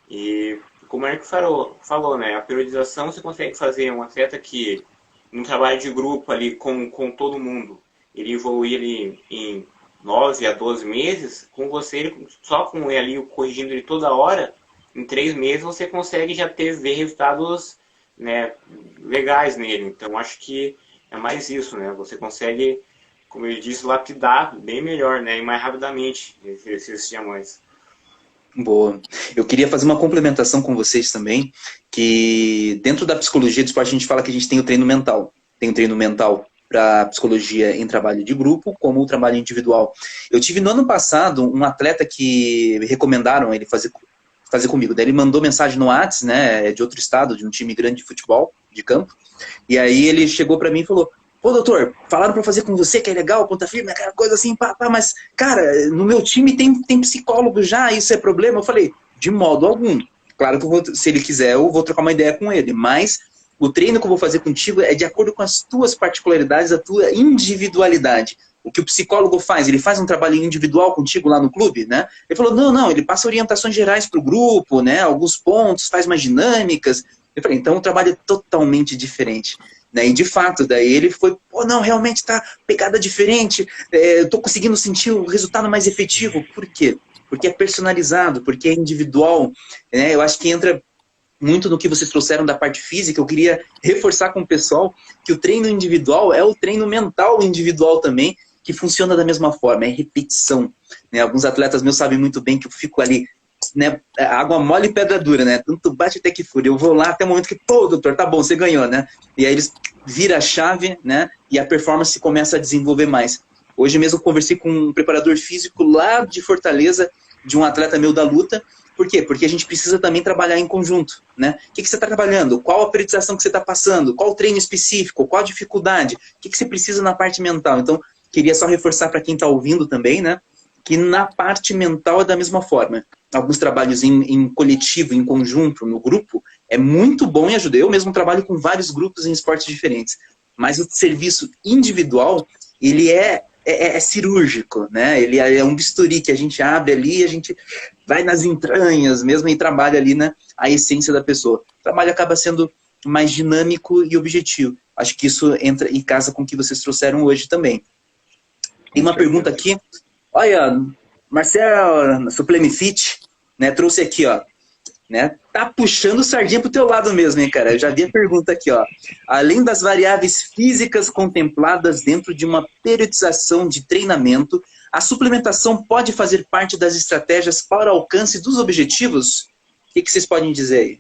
S3: E como o Eric falou, né? A periodização você consegue fazer um atleta que num trabalho de grupo ali com todo mundo, ele evoluir ali em 9 a 12 meses, com você, só com ele ali corrigindo ele toda hora, em 3 meses você consegue já ver resultados, né, legais nele. Então acho que é mais isso, né? Você consegue, como ele disse, lapidar bem melhor, né? E mais rapidamente esses diamantes.
S1: Boa. Eu queria fazer uma complementação com vocês também, que dentro da psicologia do esporte a gente fala que a gente tem o treino mental. Tem o treino mental para psicologia em trabalho de grupo, como o trabalho individual. Eu tive no ano passado um atleta que recomendaram ele fazer comigo. Daí ele mandou mensagem no Whats, né, de outro estado, de um time grande de futebol, de campo. E aí ele chegou para mim e falou: pô, doutor, falaram pra fazer com você que é legal, ponta firme, aquela coisa assim, mas, cara, no meu time tem psicólogo já, isso é problema? Eu falei, de modo algum. Claro que eu vou, se ele quiser, eu vou trocar uma ideia com ele, mas o treino que eu vou fazer contigo é de acordo com as tuas particularidades, a tua individualidade. O que o psicólogo faz, ele faz um trabalho individual contigo lá no clube, né? Ele falou, não, ele passa orientações gerais pro grupo, né? Alguns pontos, faz umas dinâmicas. Eu falei, então o trabalho é totalmente diferente. Né? E de fato, daí ele foi, pô, não, realmente tá pegada diferente, eu tô conseguindo sentir o resultado mais efetivo. Por quê? Porque é personalizado, porque é individual, né? Eu acho que entra muito no que vocês trouxeram da parte física. Eu queria reforçar com o pessoal que o treino individual é o treino mental individual também, que funciona da mesma forma, é repetição. Né? Alguns atletas meus sabem muito bem que eu fico ali, né, água mole e pedra dura, né? Tanto bate até que fura. Eu vou lá até o momento que, pô, doutor, tá bom, você ganhou, né? E aí eles viram a chave, né? E a performance começa a desenvolver mais. Hoje mesmo eu conversei com um preparador físico lá de Fortaleza, de um atleta meu da luta. Por quê? Porque a gente precisa também trabalhar em conjunto, né? O que você está trabalhando? Qual a periodização que você está passando? Qual o treino específico? Qual a dificuldade? O que você precisa na parte mental? Então, queria só reforçar para quem está ouvindo também, né? Que na parte mental é da mesma forma. Alguns trabalhos em coletivo, em conjunto, no grupo, é muito bom e ajuda. Eu mesmo trabalho com vários grupos em esportes diferentes. Mas o serviço individual, ele é cirúrgico, né? Ele é um bisturi que a gente abre ali, a gente vai nas entranhas mesmo e trabalha ali, né, a essência da pessoa. O trabalho acaba sendo mais dinâmico e objetivo. Acho que isso entra e casa com o que vocês trouxeram hoje também. Tem uma pergunta aqui. Olha, Marcel, Suplemifit, né, trouxe aqui, ó. Né, tá puxando sardinha pro teu lado mesmo, hein, cara? Eu já vi a pergunta aqui, ó. Além das variáveis físicas contempladas dentro de uma periodização de treinamento, a suplementação pode fazer parte das estratégias para o alcance dos objetivos? O que vocês podem dizer aí?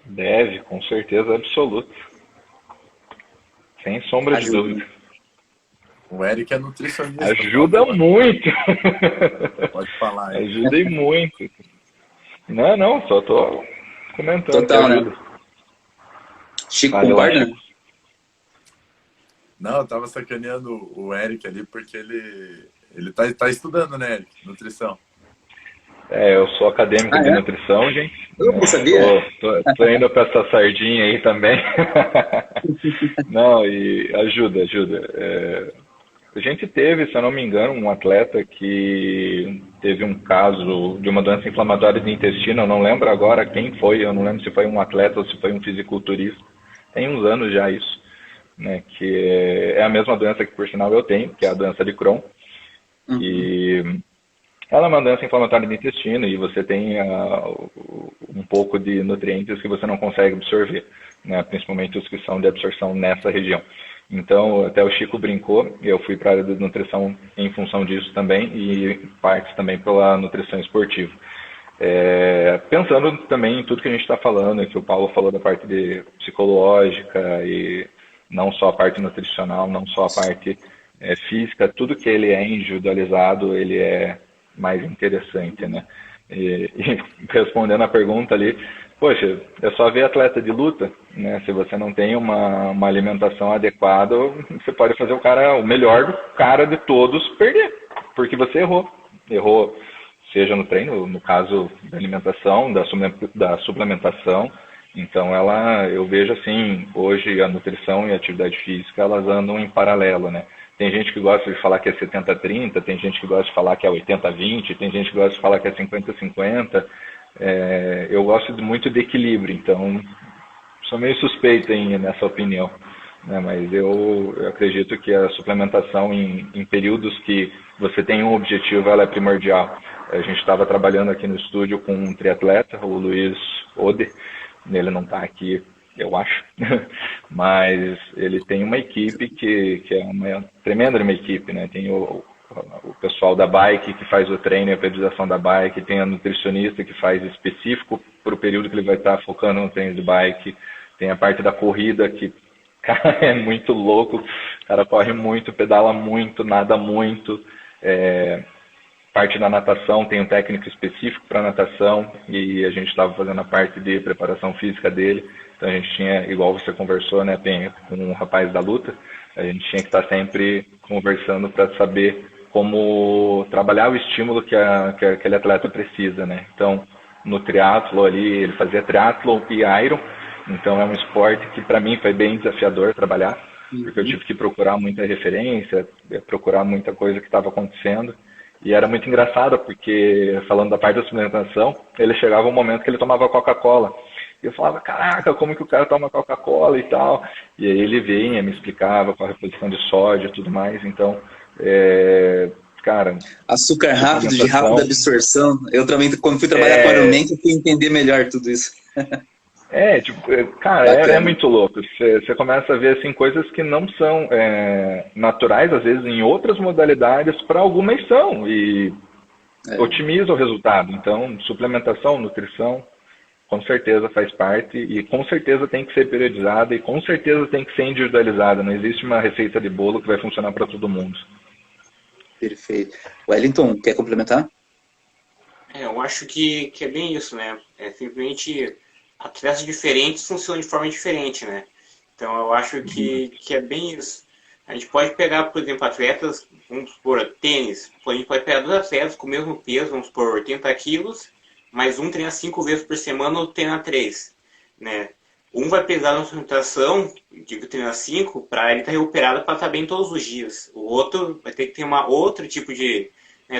S4: Deve, com certeza absoluta. Sem sombra de dúvida.
S2: O Eric é nutricionista.
S4: Ajuda muito.
S2: Pode falar aí.
S4: Ajuda e muito. Não, só tô comentando.
S1: Total, né? Chico, concorda?
S2: Não, eu tava sacaneando o Eric ali, porque ele tá estudando, né, Eric? Nutrição.
S4: Eu sou acadêmico de nutrição, gente.
S1: Eu não sabia.
S4: Tô indo pra essa sardinha aí também. Não, e ajuda. A gente teve, se eu não me engano, um atleta que teve um caso de uma doença inflamatória do intestino. Eu não lembro agora quem foi, eu não lembro se foi um atleta ou se foi um fisiculturista. Tem uns anos já isso, né? Que é a mesma doença que, por sinal, eu tenho, que é a doença de Crohn.
S1: Uhum.
S4: E ela é uma doença inflamatória do intestino e você tem um pouco de nutrientes que você não consegue absorver, né? Principalmente os que são de absorção nessa região. Então, até o Chico brincou, eu fui para a área de nutrição em função disso também e partes também pela nutrição esportiva. Pensando também em tudo que a gente está falando, que o Paulo falou da parte psicológica e não só a parte nutricional, não só a parte física, tudo que ele é individualizado, ele é mais interessante, né? E respondendo a pergunta ali, poxa, é só ver atleta de luta, né? Se você não tem uma alimentação adequada, você pode fazer o melhor do cara de todos perder, porque você errou. Errou, seja no treino, no caso da alimentação, da suplementação. Então, eu vejo assim, hoje a nutrição e a atividade física, elas andam em paralelo, né? Tem gente que gosta de falar que é 70-30, tem gente que gosta de falar que é 80-20, tem gente que gosta de falar que é 50-50. Eu gosto muito de equilíbrio, então sou meio suspeito nessa opinião, né? Mas eu acredito que a suplementação em períodos que você tem um objetivo, ela é primordial. A gente estava trabalhando aqui no estúdio com um triatleta, o Luiz Ode, ele não está aqui, eu acho, mas ele tem uma equipe que é uma tremenda equipe, né? Tem o pessoal da bike que faz o treino e a periodização da bike, tem a nutricionista que faz específico para o período que ele vai estar focando no treino de bike, tem a parte da corrida que, cara, é muito louco, o cara corre muito, pedala muito, nada muito, parte da natação, tem um técnico específico para natação e a gente estava fazendo a parte de preparação física dele, então a gente tinha, igual você conversou, né, tem com um rapaz da luta, A gente tinha que estar sempre conversando para saber como trabalhar o estímulo que aquele atleta precisa, né? Então, no triatlo ali, ele fazia triatlo e iron, então é um esporte que para mim foi bem desafiador trabalhar, porque eu tive que procurar muita referência, procurar muita coisa que estava acontecendo, e era muito engraçado, porque falando da parte da suplementação, ele chegava um momento que ele tomava Coca-Cola, e eu falava, caraca, como que o cara toma Coca-Cola e tal, e aí ele vinha, me explicava qual a reposição de sódio e tudo mais, então, cara...
S1: Açúcar rápido, de rápida absorção. Eu também, quando fui trabalhar com Ironman, eu fui entender melhor tudo isso.
S4: Cara, é muito louco. Você começa a ver assim, coisas que não são naturais, às vezes, em outras modalidades, para algumas são, e otimiza o resultado. Então, suplementação, nutrição, com certeza faz parte, e com certeza tem que ser periodizada, e com certeza tem que ser individualizada. Não existe uma receita de bolo que vai funcionar para todo mundo.
S1: Perfeito. Wellington, quer complementar?
S3: Eu acho que é bem isso, né? É simplesmente atletas diferentes funcionam de forma diferente, né? Então eu acho que é bem isso. A gente pode pegar, por exemplo, atletas, vamos supor, tênis. A gente pode pegar 2 atletas com o mesmo peso, vamos supor, 80 quilos, mas um treina 5 vezes por semana, outro treina 3, né? Um vai precisar de uma suplementação, digo treina 5, para ele estar recuperado para estar bem todos os dias. O outro vai ter que ter outro tipo de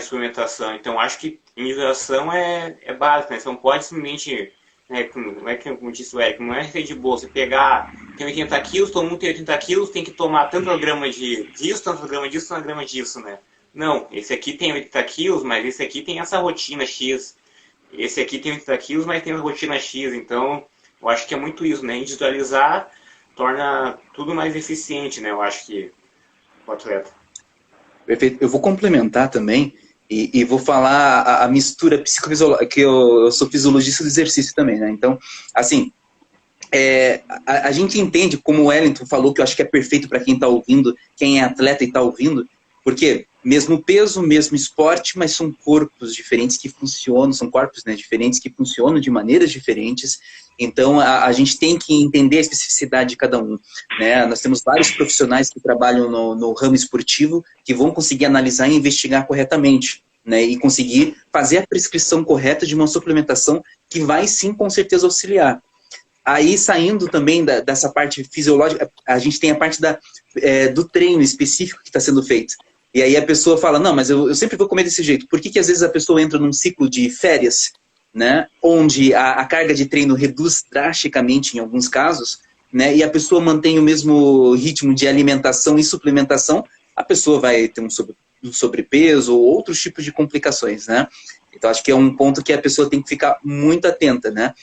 S3: suplementação. Então, acho que individualização é básica, né? Você não pode simplesmente, não é como disse o Eric, não é receita de bolo. Você pegar, tem 80 quilos, todo mundo tem 80 quilos, tem que tomar tanto grama disso, tanto grama disso, tanto grama disso, né? Não, esse aqui tem 80 quilos, mas esse aqui tem essa rotina X. Esse aqui tem 80 quilos, mas tem a rotina X. Então, eu acho que é muito isso, né? Individualizar torna tudo mais eficiente, né? Eu acho que o atleta.
S1: Perfeito. Eu vou complementar também e vou falar a mistura psicofisiológica, que eu sou fisiologista do exercício também, né? Então, assim, a gente entende, como o Wellington falou, que eu acho que é perfeito para quem está ouvindo, quem é atleta e está ouvindo, porque mesmo peso, mesmo esporte, mas são corpos diferentes que funcionam, são corpos, né, diferentes que funcionam de maneiras diferentes. Então, a gente tem que entender a especificidade de cada um, né? Nós temos vários profissionais que trabalham no ramo esportivo que vão conseguir analisar e investigar corretamente, né? E conseguir fazer a prescrição correta de uma suplementação que vai, sim, com certeza auxiliar. Aí, saindo também dessa parte fisiológica, a gente tem a parte do treino específico que está sendo feito. E aí a pessoa fala, não, mas eu sempre vou comer desse jeito. Por que às vezes a pessoa entra num ciclo de férias, né, onde a carga de treino reduz drasticamente em alguns casos, né, e a pessoa mantém o mesmo ritmo de alimentação e suplementação, a pessoa vai ter um sobrepeso ou outros tipos de complicações, né? Então acho que é um ponto que a pessoa tem que ficar muito atenta, né?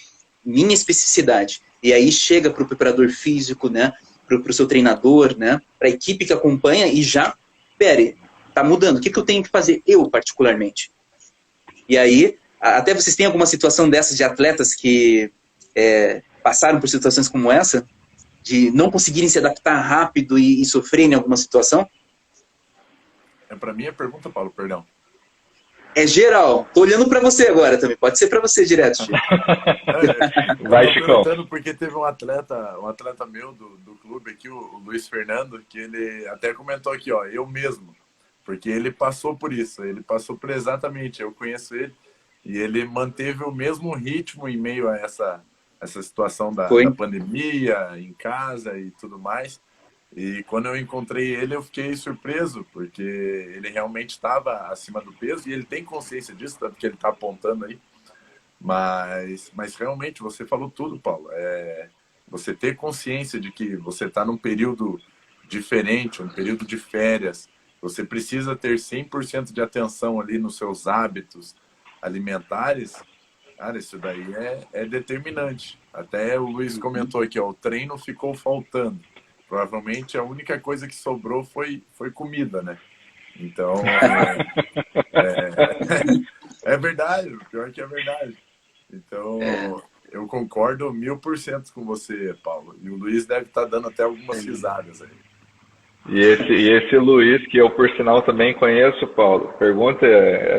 S1: Minha especificidade. E aí chega para o preparador físico, né, para o seu treinador, né, para a equipe que acompanha e já, pere, tá mudando, o que eu tenho que fazer eu particularmente? E aí, até vocês têm alguma situação dessas de atletas que passaram por situações como essa, de não conseguirem se adaptar rápido e sofrerem em alguma situação?
S2: Para mim a pergunta, Paulo, perdão.
S1: É geral. Tô olhando para você agora também. Pode ser para você direto, Chico.
S4: Vai, Chico.
S2: Porque teve um atleta meu do clube aqui, o Luiz Fernando, que ele até comentou aqui, ó, eu mesmo. Porque ele passou por isso. Ele passou por exatamente. Eu conheço ele. E ele manteve o mesmo ritmo em meio a essa situação da pandemia, em casa e tudo mais. E quando eu encontrei ele, eu fiquei surpreso, porque ele realmente estava acima do peso, e ele tem consciência disso, tanto que ele está apontando aí. Mas realmente, você falou tudo, Paulo. Você ter consciência de que você está num período diferente, um período de férias, você precisa ter 100% de atenção ali nos seus hábitos alimentares. Cara, isso daí é determinante. Até o Luiz comentou aqui, ó, o treino ficou faltando. Provavelmente a única coisa que sobrou foi comida, né? Então, é verdade, o pior que é verdade. Então, eu concordo 1000% com você, Paulo. E o Luiz deve estar dando até algumas risadas aí.
S4: E esse Luiz, que eu por sinal também conheço, Paulo, pergunta,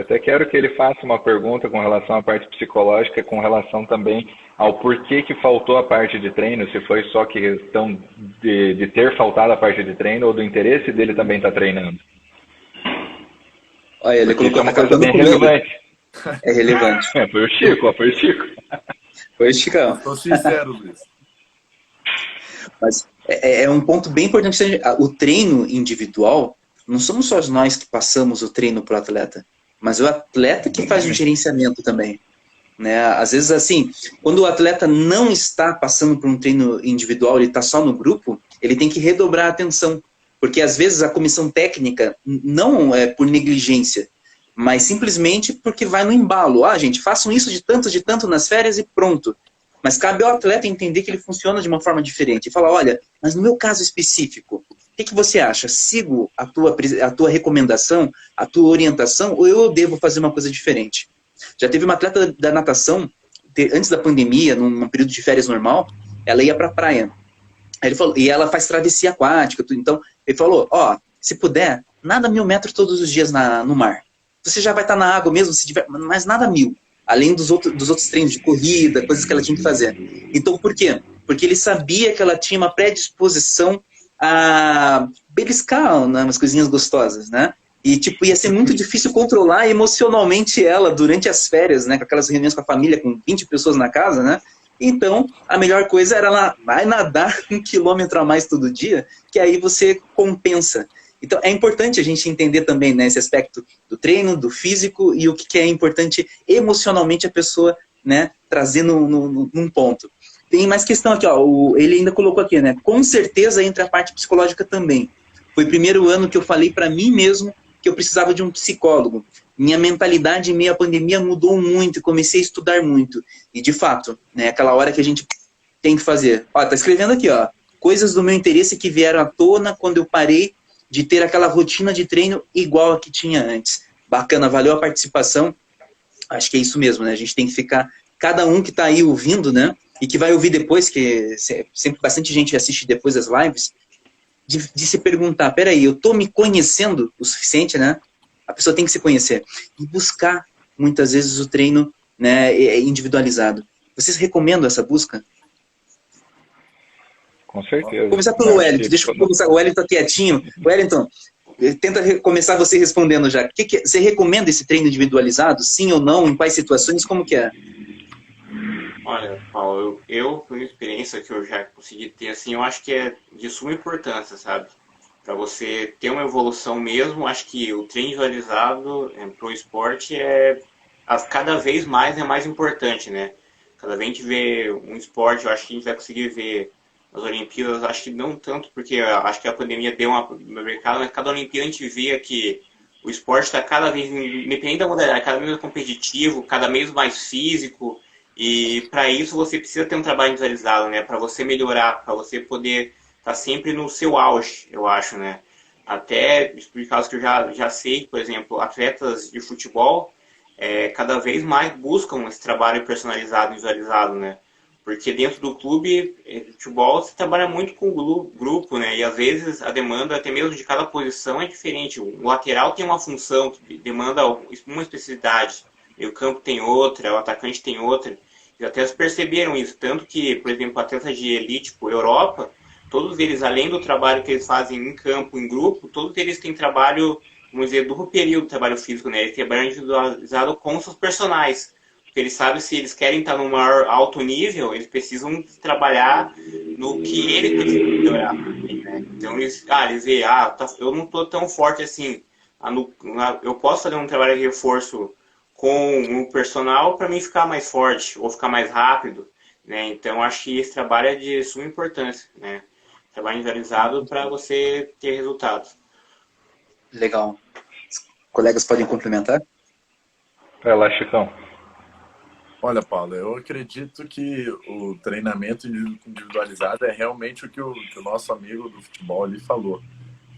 S4: até quero que ele faça uma pergunta com relação à parte psicológica, com relação também ao porquê que faltou a parte de treino, se foi só questão de ter faltado a parte de treino ou do interesse dele também estar treinando.
S1: Olha, ele
S4: Porque
S1: colocou,
S4: isso é
S1: tá
S4: uma coisa
S1: acabando
S4: bem
S1: comigo.
S4: relevante.
S1: É relevante.
S4: Foi o Chico, foi o Chico.
S1: Foi, Chicão.
S2: Tô sincero, Luiz.
S1: Mas é um ponto bem importante. O treino individual, não somos só nós que passamos o treino para o atleta, mas o atleta que faz o gerenciamento também. Né? Às vezes, assim, quando o atleta não está passando por um treino individual, ele está só no grupo, ele tem que redobrar a atenção. Porque, às vezes, a comissão técnica não é por negligência, mas simplesmente porque vai no embalo. Ah, gente, façam isso de tanto nas férias e pronto. Mas cabe ao atleta entender que ele funciona de uma forma diferente. E falar, olha, mas no meu caso específico, o que você acha? Sigo a tua recomendação, a tua orientação, ou eu devo fazer uma coisa diferente? Já teve uma atleta da natação, antes da pandemia, num período de férias normal, ela ia para a praia. Aí ele falou, e ela faz travessia aquática, tudo. Então, ele falou, ó, se puder, nada 1.000 metros todos os dias no mar. Você já vai estar na água mesmo, se tiver, mas nada 1.000. Além dos outros treinos de corrida, coisas que ela tinha que fazer. Então, por quê? Porque ele sabia que ela tinha uma predisposição a beliscar umas coisinhas gostosas, né? E, tipo, ia ser muito difícil controlar emocionalmente ela durante as férias, né? Com aquelas reuniões com a família, com 20 pessoas na casa, né? Então, a melhor coisa era ela vai nadar 1 quilômetro a mais todo dia, que aí você compensa. Então, é importante a gente entender também, né, esse aspecto do treino, do físico e o que é importante emocionalmente a pessoa, né, trazer num ponto. Tem mais questão aqui, ó, ele ainda colocou aqui, né, com certeza entra a parte psicológica também. Foi o primeiro ano que eu falei para mim mesmo que eu precisava de um psicólogo. Minha mentalidade em meio à pandemia mudou muito e comecei a estudar muito. E, de fato, né, aquela hora que a gente tem que fazer. Ó, tá escrevendo aqui, ó, coisas do meu interesse que vieram à tona quando eu parei de ter aquela rotina de treino igual a que tinha antes. Bacana, valeu a participação. Acho que é isso mesmo, né? A gente tem que ficar, cada um que está aí ouvindo, né? E que vai ouvir depois, que sempre bastante gente assiste depois das lives, de se perguntar, peraí, eu estou me conhecendo o suficiente, né? A pessoa tem que se conhecer. E buscar, muitas vezes, o treino, né, individualizado. Vocês recomendam essa busca?
S4: Com certeza.
S1: Vou começar pelo Wellington. Deixa eu começar. O Wellington quietinho. Wellington, tenta começar você respondendo já. Você recomenda esse treino individualizado? Sim ou não? Em quais situações? Como que é?
S3: Olha, Paulo, eu por experiência que eu já consegui ter, assim, eu acho que é de suma importância, sabe? Para você ter uma evolução mesmo, acho que o treino individualizado para o esporte cada vez mais é mais importante, né? Cada vez a gente vê um esporte, eu acho que a gente vai conseguir ver as Olimpíadas, acho que não tanto, porque eu acho que a pandemia deu uma mercado, mas cada Olimpíada a gente via que o esporte está cada vez, independente da modalidade, cada vez mais competitivo, cada vez mais físico, e para isso você precisa ter um trabalho individualizado, né? Para você melhorar, para você poder estar sempre no seu auge, eu acho, né? Até, por causa que eu já sei, por exemplo, atletas de futebol cada vez mais buscam esse trabalho personalizado, individualizado, né? Porque dentro do clube de futebol você trabalha muito com o grupo, né? E às vezes a demanda, até mesmo de cada posição, é diferente. O lateral tem uma função que demanda uma especificidade, e o campo tem outra, o atacante tem outra. E até perceberam isso. Tanto que, por exemplo, atletas de elite, tipo Europa, todos eles, além do trabalho que eles fazem em campo, em grupo, todos eles têm trabalho, vamos dizer, duplo período de trabalho físico, né? Eles trabalham individualizado com seus personagens. Porque eles sabem se eles querem estar no maior alto nível, eles precisam trabalhar no que eles precisam melhorar. Né? Então eles veem, eu não estou tão forte assim. Eu posso fazer um trabalho de reforço com um personal para mim ficar mais forte ou ficar mais rápido. Né? Então acho que esse trabalho é de suma importância. Né? Trabalho individualizado para você ter resultados.
S1: Legal. Os colegas podem complementar?
S4: Vai lá, Chicão.
S2: Olha, Paulo, eu acredito que o treinamento individualizado é realmente o que o nosso amigo do futebol ali falou.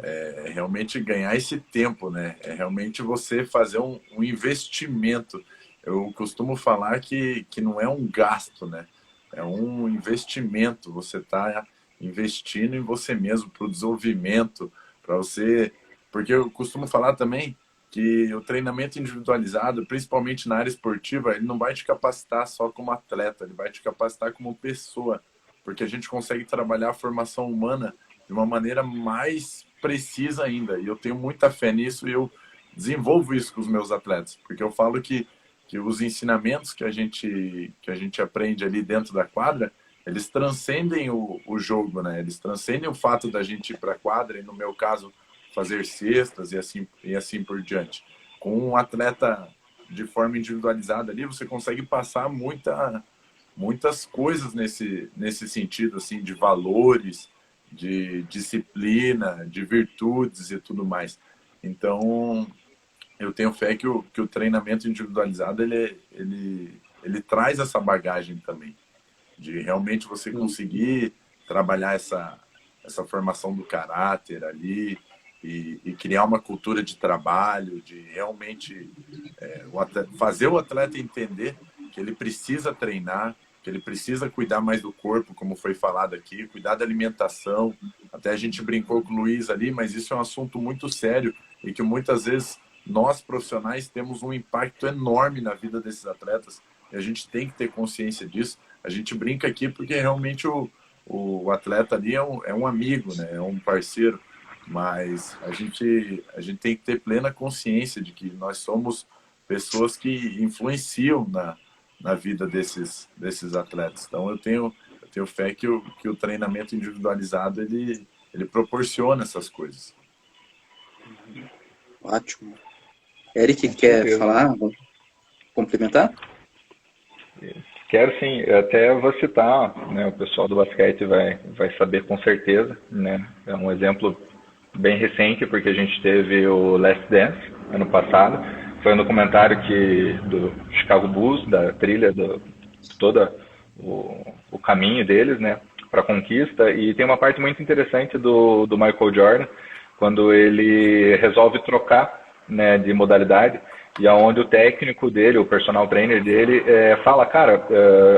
S2: É realmente ganhar esse tempo, né? É realmente você fazer um investimento. Eu costumo falar que não é um gasto, né? É um investimento. Você está investindo em você mesmo para o desenvolvimento, para você, porque eu costumo falar também que o treinamento individualizado, principalmente na área esportiva, ele não vai te capacitar só como atleta, ele vai te capacitar como pessoa, porque a gente consegue trabalhar a formação humana de uma maneira mais precisa ainda. E eu tenho muita fé nisso e eu desenvolvo isso com os meus atletas, porque eu falo que os ensinamentos que a gente aprende ali dentro da quadra, eles transcendem o jogo, né? Eles transcendem o fato da gente ir para a quadra e, no meu caso, fazer cestas e assim por diante. Com um atleta de forma individualizada ali, você consegue passar muitas coisas nesse sentido, assim, de valores, de disciplina, de virtudes e tudo mais. Então, eu tenho fé que o treinamento individualizado, ele traz essa bagagem também, de realmente você conseguir trabalhar essa formação do caráter ali e criar uma cultura de trabalho, de realmente fazer o atleta entender que ele precisa treinar, que ele precisa cuidar mais do corpo, como foi falado aqui, cuidar da alimentação. Até a gente brincou com o Luiz ali, mas isso é um assunto muito sério e que muitas vezes nós profissionais temos um impacto enorme na vida desses atletas e a gente tem que ter consciência disso. A gente brinca aqui porque realmente o atleta ali é um amigo, né? É um parceiro, mas a gente tem que ter plena consciência de que nós somos pessoas que influenciam na vida desses atletas. Então eu tenho fé que o treinamento individualizado ele proporciona essas coisas.
S1: Ótimo. Eric, quer falar? Complementar?
S4: Quero sim, eu até vou citar, né, o pessoal do basquete vai saber com certeza, né? É um exemplo bem recente, porque a gente teve o Last Dance ano passado, foi um documentário do Chicago Bulls, da trilha, todo o caminho deles, né, para a conquista, e tem uma parte muito interessante do Michael Jordan, quando ele resolve trocar, né, de modalidade, e aonde o técnico dele, o personal trainer dele, fala, cara,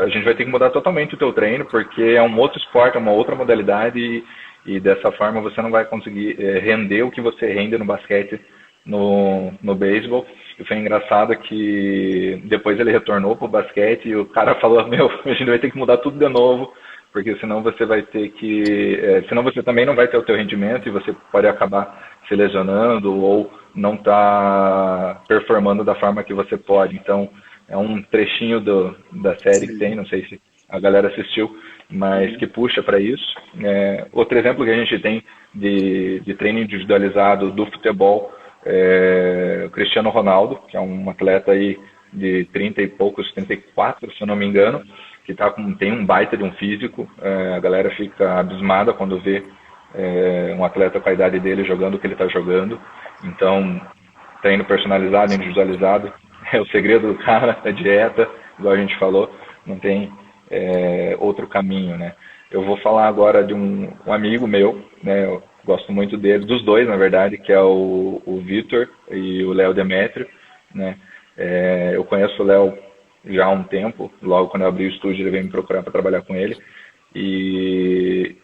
S4: a gente vai ter que mudar totalmente o teu treino, porque é um outro esporte, é uma outra modalidade, e dessa forma você não vai conseguir render o que você rende no basquete, no beisebol. E foi engraçado que depois ele retornou pro basquete e o cara falou, a gente vai ter que mudar tudo de novo, porque senão você vai ter que... senão você também não vai ter o teu rendimento e você pode acabar se lesionando ou não tá performando da forma que você pode. Então, é um trechinho da série que tem, não sei se a galera assistiu, mas que puxa para isso. Outro exemplo que a gente tem de treino individualizado do futebol é o Cristiano Ronaldo, que é um atleta aí de 30 e poucos, 34, se eu não me engano, que tem um baita de um físico. A galera fica abismada quando vê um atleta com a idade dele jogando o que ele está jogando. Então, treino personalizado, individualizado, é o segredo do cara, a dieta, igual a gente falou, não tem outro caminho, né? Eu vou falar agora de um amigo meu, né? Eu gosto muito dele, dos dois, na verdade, que é o Vitor e o Léo Demétrio, né? Eu conheço o Léo já há um tempo, logo quando eu abri o estúdio ele veio me procurar para trabalhar com ele, e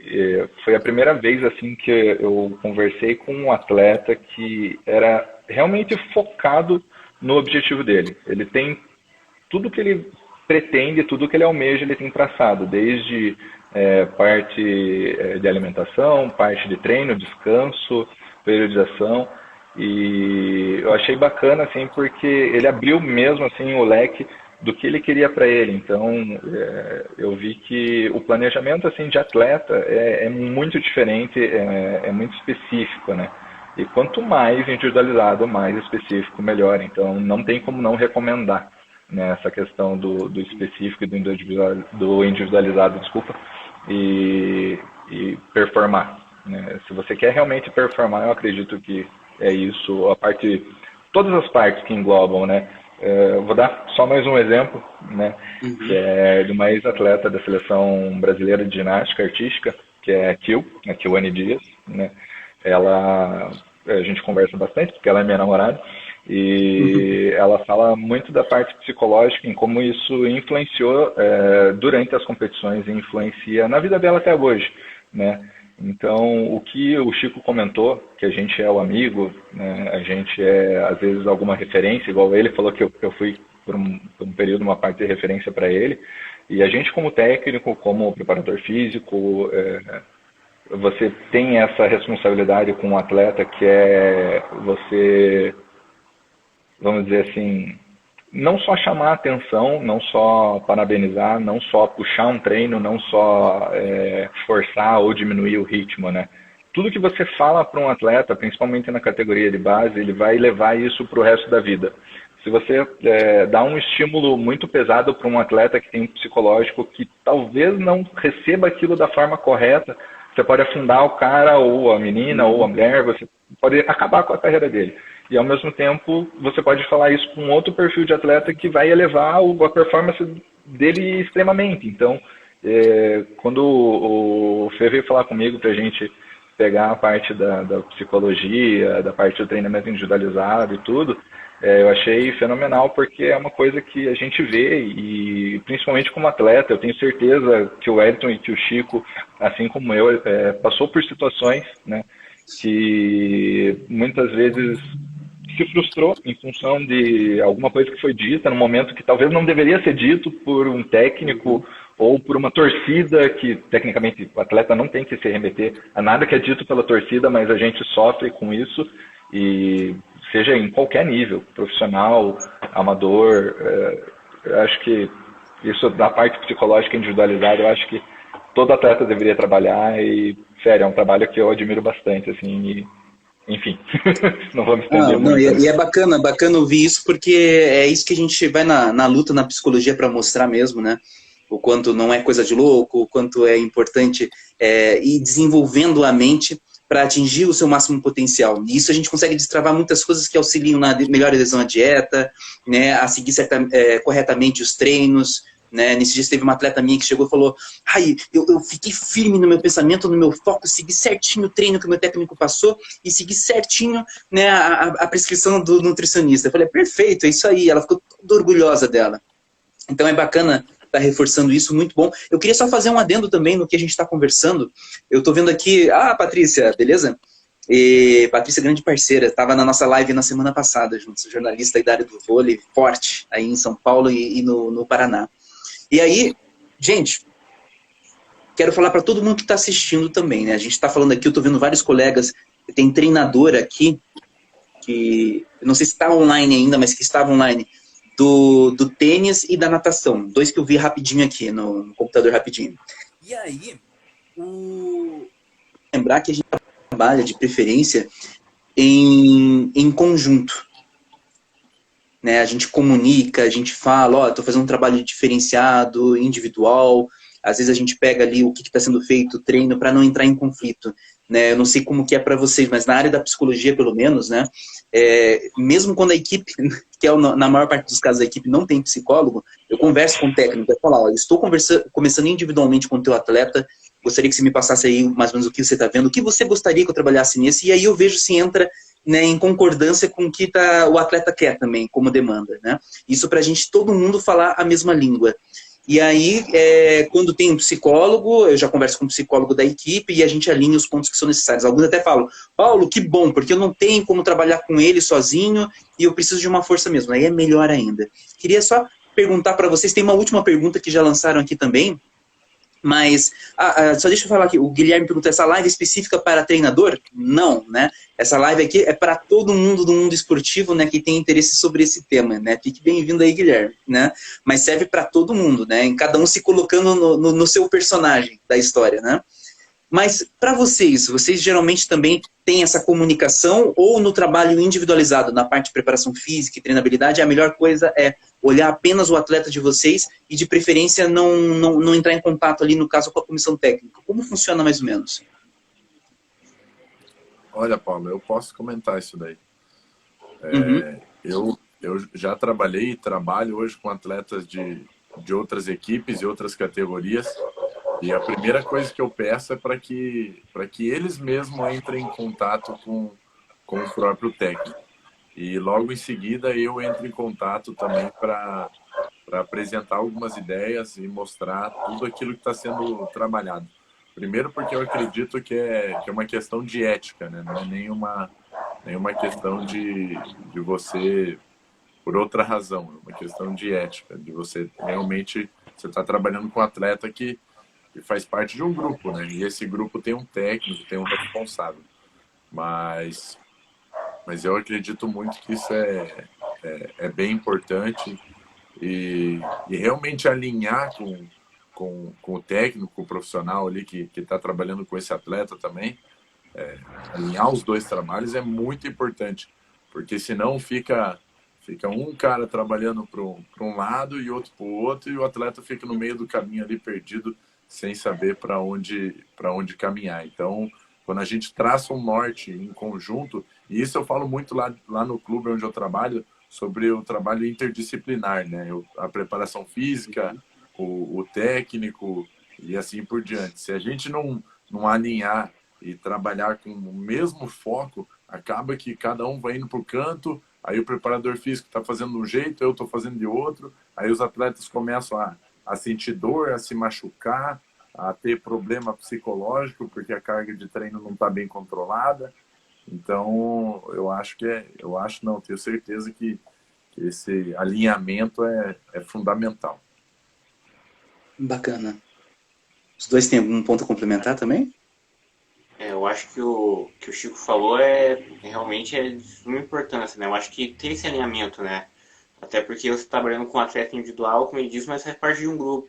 S4: foi a primeira vez assim que eu conversei com um atleta que era realmente focado no objetivo dele. Ele tem tudo que ele pretende, tudo que ele almeja, ele tem traçado, desde parte de alimentação, parte de treino, descanso, periodização, e eu achei bacana assim porque ele abriu mesmo assim o leque do que ele queria para ele. Então eu vi que o planejamento assim de atleta é muito diferente, é muito específico, né? E quanto mais individualizado, mais específico, melhor. Então não tem como não recomendar, né, essa questão do específico e do individualizado, desculpa, e performar, né? Se você quer realmente performar, eu acredito que é isso, todas as partes que englobam, né? Vou dar só mais um exemplo, né? Que é de uma ex-atleta da seleção brasileira de ginástica artística, que é a Kiwane Dias, né? A gente conversa bastante, porque ela é minha namorada, e ela fala muito da parte psicológica, em como isso influenciou durante as competições e influencia na vida dela até hoje, né? Então, o que o Chico comentou, que a gente é o amigo, né, a gente é, às vezes, alguma referência, igual ele falou que eu fui, por um período, uma parte de referência para ele, e a gente, como técnico, como preparador físico, você tem essa responsabilidade com o atleta, que é você, vamos dizer assim, não só chamar a atenção, não só parabenizar, não só puxar um treino, não só forçar ou diminuir o ritmo, né? Tudo que você fala para um atleta, principalmente na categoria de base, ele vai levar isso para o resto da vida. Se você dá um estímulo muito pesado para um atleta que tem um psicológico que talvez não receba aquilo da forma correta, você pode afundar o cara, ou a menina, ou a mulher, você pode acabar com a carreira dele. E, ao mesmo tempo, você pode falar isso com um outro perfil de atleta que vai elevar a performance dele extremamente. Então, quando o Fê veio falar comigo para a gente pegar a parte da psicologia, da parte do treinamento individualizado e tudo, eu achei fenomenal, porque é uma coisa que a gente vê, e principalmente como atleta, eu tenho certeza que o Wellington e que o Chico, assim como eu, passou por situações, né, que muitas vezes se frustrou em função de alguma coisa que foi dita no momento que talvez não deveria ser dito por um técnico ou por uma torcida, que tecnicamente o atleta não tem que se remeter a nada que é dito pela torcida, mas a gente sofre com isso, e seja em qualquer nível, profissional, amador, eu acho que isso da parte psicológica individualizada, eu acho que todo atleta deveria trabalhar, e sério, é um trabalho que eu admiro bastante, assim, enfim, não vou me estender muito.
S1: E é bacana ouvir isso, porque é isso que a gente vai na luta, na psicologia, para mostrar mesmo, né? O quanto não é coisa de louco, o quanto é importante ir desenvolvendo a mente para atingir o seu máximo potencial. E isso a gente consegue destravar muitas coisas que auxiliam na melhor adesão à dieta, né? A seguir corretamente os treinos, né? Nesse dia teve uma atleta minha que chegou e falou: eu fiquei firme no meu pensamento, no meu foco, segui certinho o treino que o meu técnico passou e segui certinho, né, a prescrição do nutricionista. Eu falei: perfeito, é isso aí. Ela ficou toda orgulhosa dela. Então é bacana estar reforçando isso, muito bom. Eu queria só fazer um adendo também no que a gente está conversando. Eu estou vendo aqui... Patrícia, beleza? Patrícia, grande parceira, estava na nossa live na semana passada, juntos, jornalista aí da área do vôlei, forte, aí em São Paulo e no Paraná. E aí, gente, quero falar para todo mundo que está assistindo também, né? A gente está falando aqui, eu estou vendo vários colegas, tem treinador aqui, que eu não sei se está online ainda, mas que estava online, do tênis e da natação. Dois que eu vi rapidinho aqui, no computador rapidinho. E aí, lembrar que a gente trabalha, de preferência, em conjunto. Né? A gente comunica, a gente fala, estou fazendo um trabalho diferenciado, individual. Às vezes a gente pega ali o que está sendo feito, treino, para não entrar em conflito. Né? Eu não sei como que é para vocês, mas na área da psicologia, pelo menos, né? Mesmo quando a equipe, que é na maior parte dos casos a equipe não tem psicólogo, eu converso com o técnico, eu falo: estou começando individualmente com o teu atleta, gostaria que você me passasse aí mais ou menos o que você está vendo, o que você gostaria que eu trabalhasse nesse, e aí eu vejo se entra, né, em concordância com o que o atleta quer também, como demanda. Né? Isso para a gente, todo mundo falar a mesma língua. E aí, quando tem um psicólogo, eu já converso com o psicólogo da equipe e a gente alinha os pontos que são necessários. Alguns até falam: Paulo, que bom, porque eu não tenho como trabalhar com ele sozinho e eu preciso de uma força mesmo. Aí é melhor ainda. Queria só perguntar para vocês, tem uma última pergunta que já lançaram aqui também, mas só deixa eu falar aqui, o Guilherme perguntou: essa live é específica para treinador? Não, né? Essa live aqui é para todo mundo do mundo esportivo, né, que tem interesse sobre esse tema, né? Fique bem-vindo aí, Guilherme, né? Mas serve para todo mundo, né? Em cada um se colocando no seu personagem da história, né? Mas para vocês geralmente também têm essa comunicação, ou no trabalho individualizado, na parte de preparação física e treinabilidade, a melhor coisa é olhar apenas o atleta de vocês e, de preferência, não entrar em contato ali, no caso, com a comissão técnica? Como funciona mais ou menos?
S2: Olha, Paulo, eu posso comentar isso daí. Eu já trabalhei e trabalho hoje com atletas de outras equipes e outras categorias. E a primeira coisa que eu peço é para que eles mesmos entrem em contato com o próprio técnico. E logo em seguida eu entro em contato também para apresentar algumas ideias e mostrar tudo aquilo que está sendo trabalhado. Primeiro porque eu acredito que é uma questão de ética, né? Não é nenhuma questão de você por outra razão, é uma questão de ética, de você realmente você está trabalhando com um atleta que faz parte de um grupo, né? E esse grupo tem um técnico, tem um responsável. Mas eu acredito muito que isso é bem importante e realmente alinhar com o técnico, com o profissional ali que está trabalhando com esse atleta também, alinhar os dois trabalhos é muito importante, porque senão fica um cara trabalhando para um lado e outro para o outro, e o atleta fica no meio do caminho ali perdido, sem saber para onde caminhar. Então, quando a gente traça um norte em conjunto, e isso eu falo muito lá no clube onde eu trabalho, sobre o trabalho interdisciplinar, né? A preparação física, o técnico e assim por diante. Se a gente não alinhar e trabalhar com o mesmo foco, acaba que cada um vai indo para o canto, aí o preparador físico está fazendo de um jeito, eu estou fazendo de outro, aí os atletas começam a sentir dor, a se machucar, a ter problema psicológico, porque a carga de treino não está bem controlada. Então, tenho certeza que esse alinhamento é fundamental.
S1: Bacana. Os dois têm algum ponto a complementar também?
S3: Eu acho que o Chico falou realmente é de suma importância, né? Eu acho que tem esse alinhamento, né? Até porque você está trabalhando com um atleta individual, como ele diz, mas faz parte de um grupo.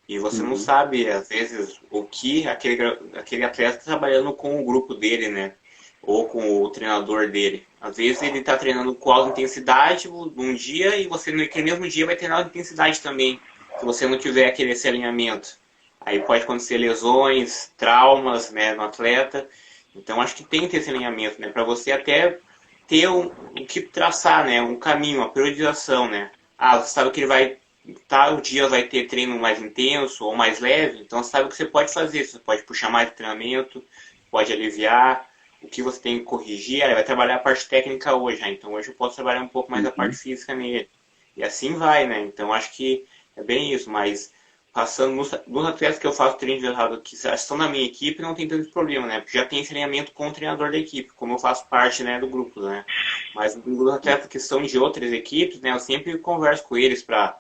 S3: E você não sabe, às vezes, o que aquele atleta está trabalhando com o grupo dele, né? Ou com o treinador dele. Às vezes ele está treinando com alta intensidade um dia e você naquele mesmo dia vai treinar alta intensidade também, se você não tiver esse alinhamento. Aí pode acontecer lesões, traumas, né, no atleta. Então acho que tem que ter esse alinhamento, né, para você até ter o que traçar, né, um caminho, uma periodização, né. Você sabe que ele vai tal dia vai ter treino mais intenso ou mais leve, então você sabe o que você pode fazer. Você pode puxar mais de treinamento, pode aliviar, o que você tem que corrigir. Ele vai trabalhar a parte técnica hoje, né? Então hoje eu posso trabalhar um pouco mais a parte física nele. E assim vai, né? Então acho que é bem isso, mas passando nos atletas que eu faço treino de errado, que estão na minha equipe, não tem tanto problema, né? Porque já tem esse alinhamento com o treinador da equipe, como eu faço parte, né, do grupo, né? Mas nos atletas que são de outras equipes, né, eu sempre converso com eles para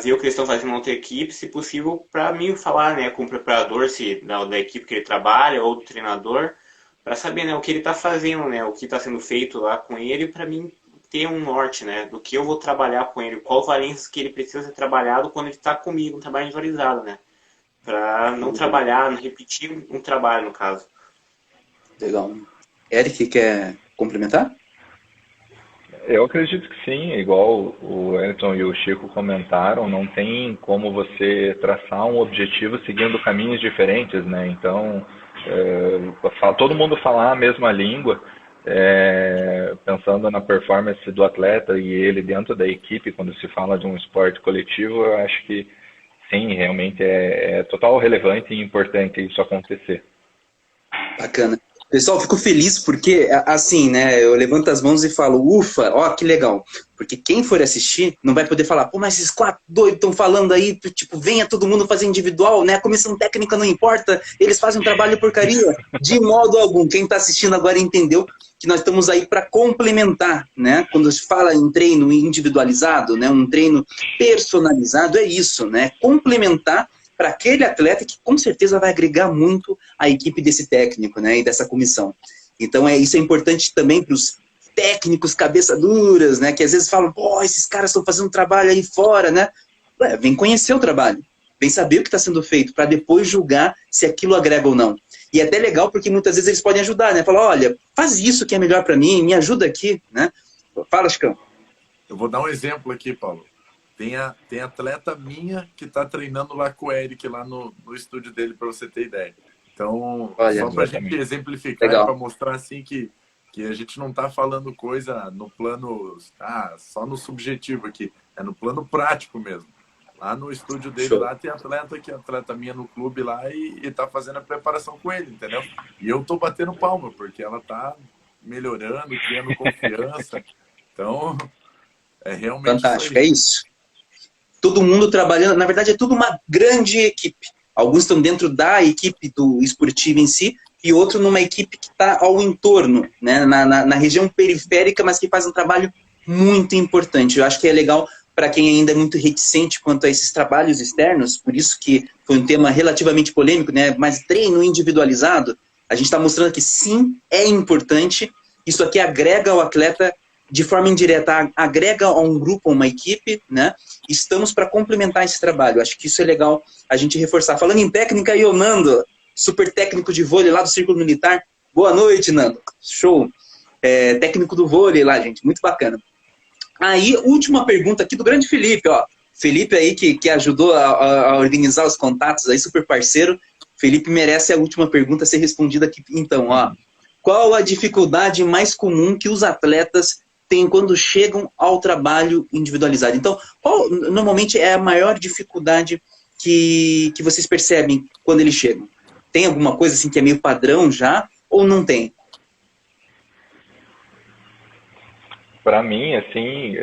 S3: ver o que eles estão fazendo na outra equipe, se possível, para mim falar, né, com o preparador da equipe que ele trabalha ou do treinador, para saber, né, o que ele está fazendo, né, o que está sendo feito lá com ele, para mim ter um norte, né, do que eu vou trabalhar com ele, qual valência que ele precisa ser trabalhado quando ele está comigo, um trabalho individualizado, né, para não trabalhar, não repetir um trabalho, no caso.
S1: Legal. Eric, quer complementar?
S4: Eu acredito que sim, igual o Wellington e o Chico comentaram, não tem como você traçar um objetivo seguindo caminhos diferentes, né? Então, todo mundo falar a mesma língua, pensando na performance do atleta e ele dentro da equipe, quando se fala de um esporte coletivo, eu acho que sim, realmente é total relevante e importante isso acontecer.
S1: Bacana. Pessoal, fico feliz porque, assim, né, eu levanto as mãos e falo, ufa, ó, que legal. Porque quem for assistir não vai poder falar, pô, mas esses 4 doidos estão falando aí, tipo, venha todo mundo fazer individual, né, a comissão técnica não importa, eles fazem um trabalho porcaria. De modo algum, quem está assistindo agora entendeu que nós estamos aí para complementar, né, quando se fala em treino individualizado, né, um treino personalizado, é isso, né, complementar para aquele atleta que com certeza vai agregar muito à equipe desse técnico, né, e dessa comissão. Então isso é importante também para os técnicos cabeça duras, né, que às vezes falam, pô, esses caras estão fazendo um trabalho aí fora, né? Ué, vem conhecer o trabalho, vem saber o que está sendo feito, para depois julgar se aquilo agrega ou não. E é até legal porque muitas vezes eles podem ajudar, né? Falar, olha, faz isso que é melhor para mim, me ajuda aqui, né? Fala, Chicão.
S2: Eu vou dar um exemplo aqui, Paulo. Tem atleta minha que está treinando lá com o Eric, lá no estúdio dele, para você ter ideia. Então, olha, só para a gente exemplificar, para mostrar assim que a gente não está falando coisa no plano, só no subjetivo aqui, é no plano prático mesmo. Lá no estúdio dele, lá tem atleta minha no clube lá e está fazendo a preparação com ele, entendeu? E eu estou batendo palma, porque ela está melhorando, criando confiança. Então, é realmente
S1: fantástico, é isso. Todo mundo trabalhando, na verdade é tudo uma grande equipe, Alguns estão dentro da equipe do esportivo em si, e outro numa equipe que está ao entorno, né, na região periférica, mas que faz um trabalho muito importante. Eu acho que é legal para quem ainda é muito reticente quanto a esses trabalhos externos, por isso que foi um tema relativamente polêmico, né, mas treino individualizado, a gente está mostrando que sim, é importante, isso aqui agrega ao atleta de forma indireta, agrega a um grupo, a uma equipe, né? Estamos para complementar esse trabalho. Acho que isso é legal a gente reforçar. Falando em técnica, aí o Nando, super técnico de vôlei lá do Círculo Militar. Boa noite, Nando. Show. Técnico do vôlei lá, gente. Muito bacana. Aí, última pergunta aqui do grande Felipe, ó. Felipe aí que ajudou a organizar os contatos aí, super parceiro. Felipe merece a última pergunta ser respondida aqui. Então, ó. Qual a dificuldade mais comum que os atletas têm quando chegam ao trabalho individualizado? Então, qual normalmente é a maior dificuldade que vocês percebem quando eles chegam? Tem alguma coisa assim que é meio padrão já ou não tem?
S4: Para mim, assim,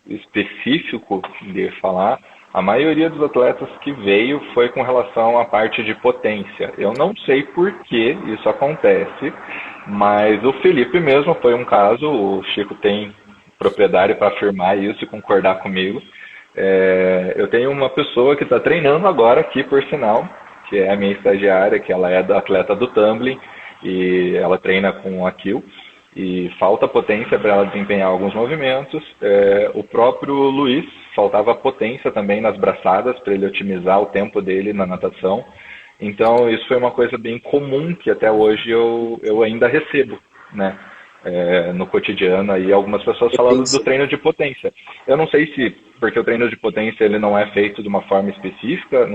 S4: específico de falar, a maioria dos atletas que veio foi com relação à parte de potência. Eu não sei por que isso acontece, mas o Felipe mesmo foi um caso, o Chico tem propriedade para afirmar isso e concordar comigo. Eu tenho uma pessoa que está treinando agora aqui, por sinal, que é a minha estagiária, que ela é da atleta do tumbling, e ela treina com a Kill, e falta potência para ela desempenhar alguns movimentos. O próprio Luiz, faltava potência também nas braçadas, para ele otimizar o tempo dele na natação. Então, isso foi uma coisa bem comum, que até hoje eu ainda recebo, né? No cotidiano, aí algumas pessoas falando do treino de potência. Eu não sei se, porque o treino de potência ele não é feito de uma forma específica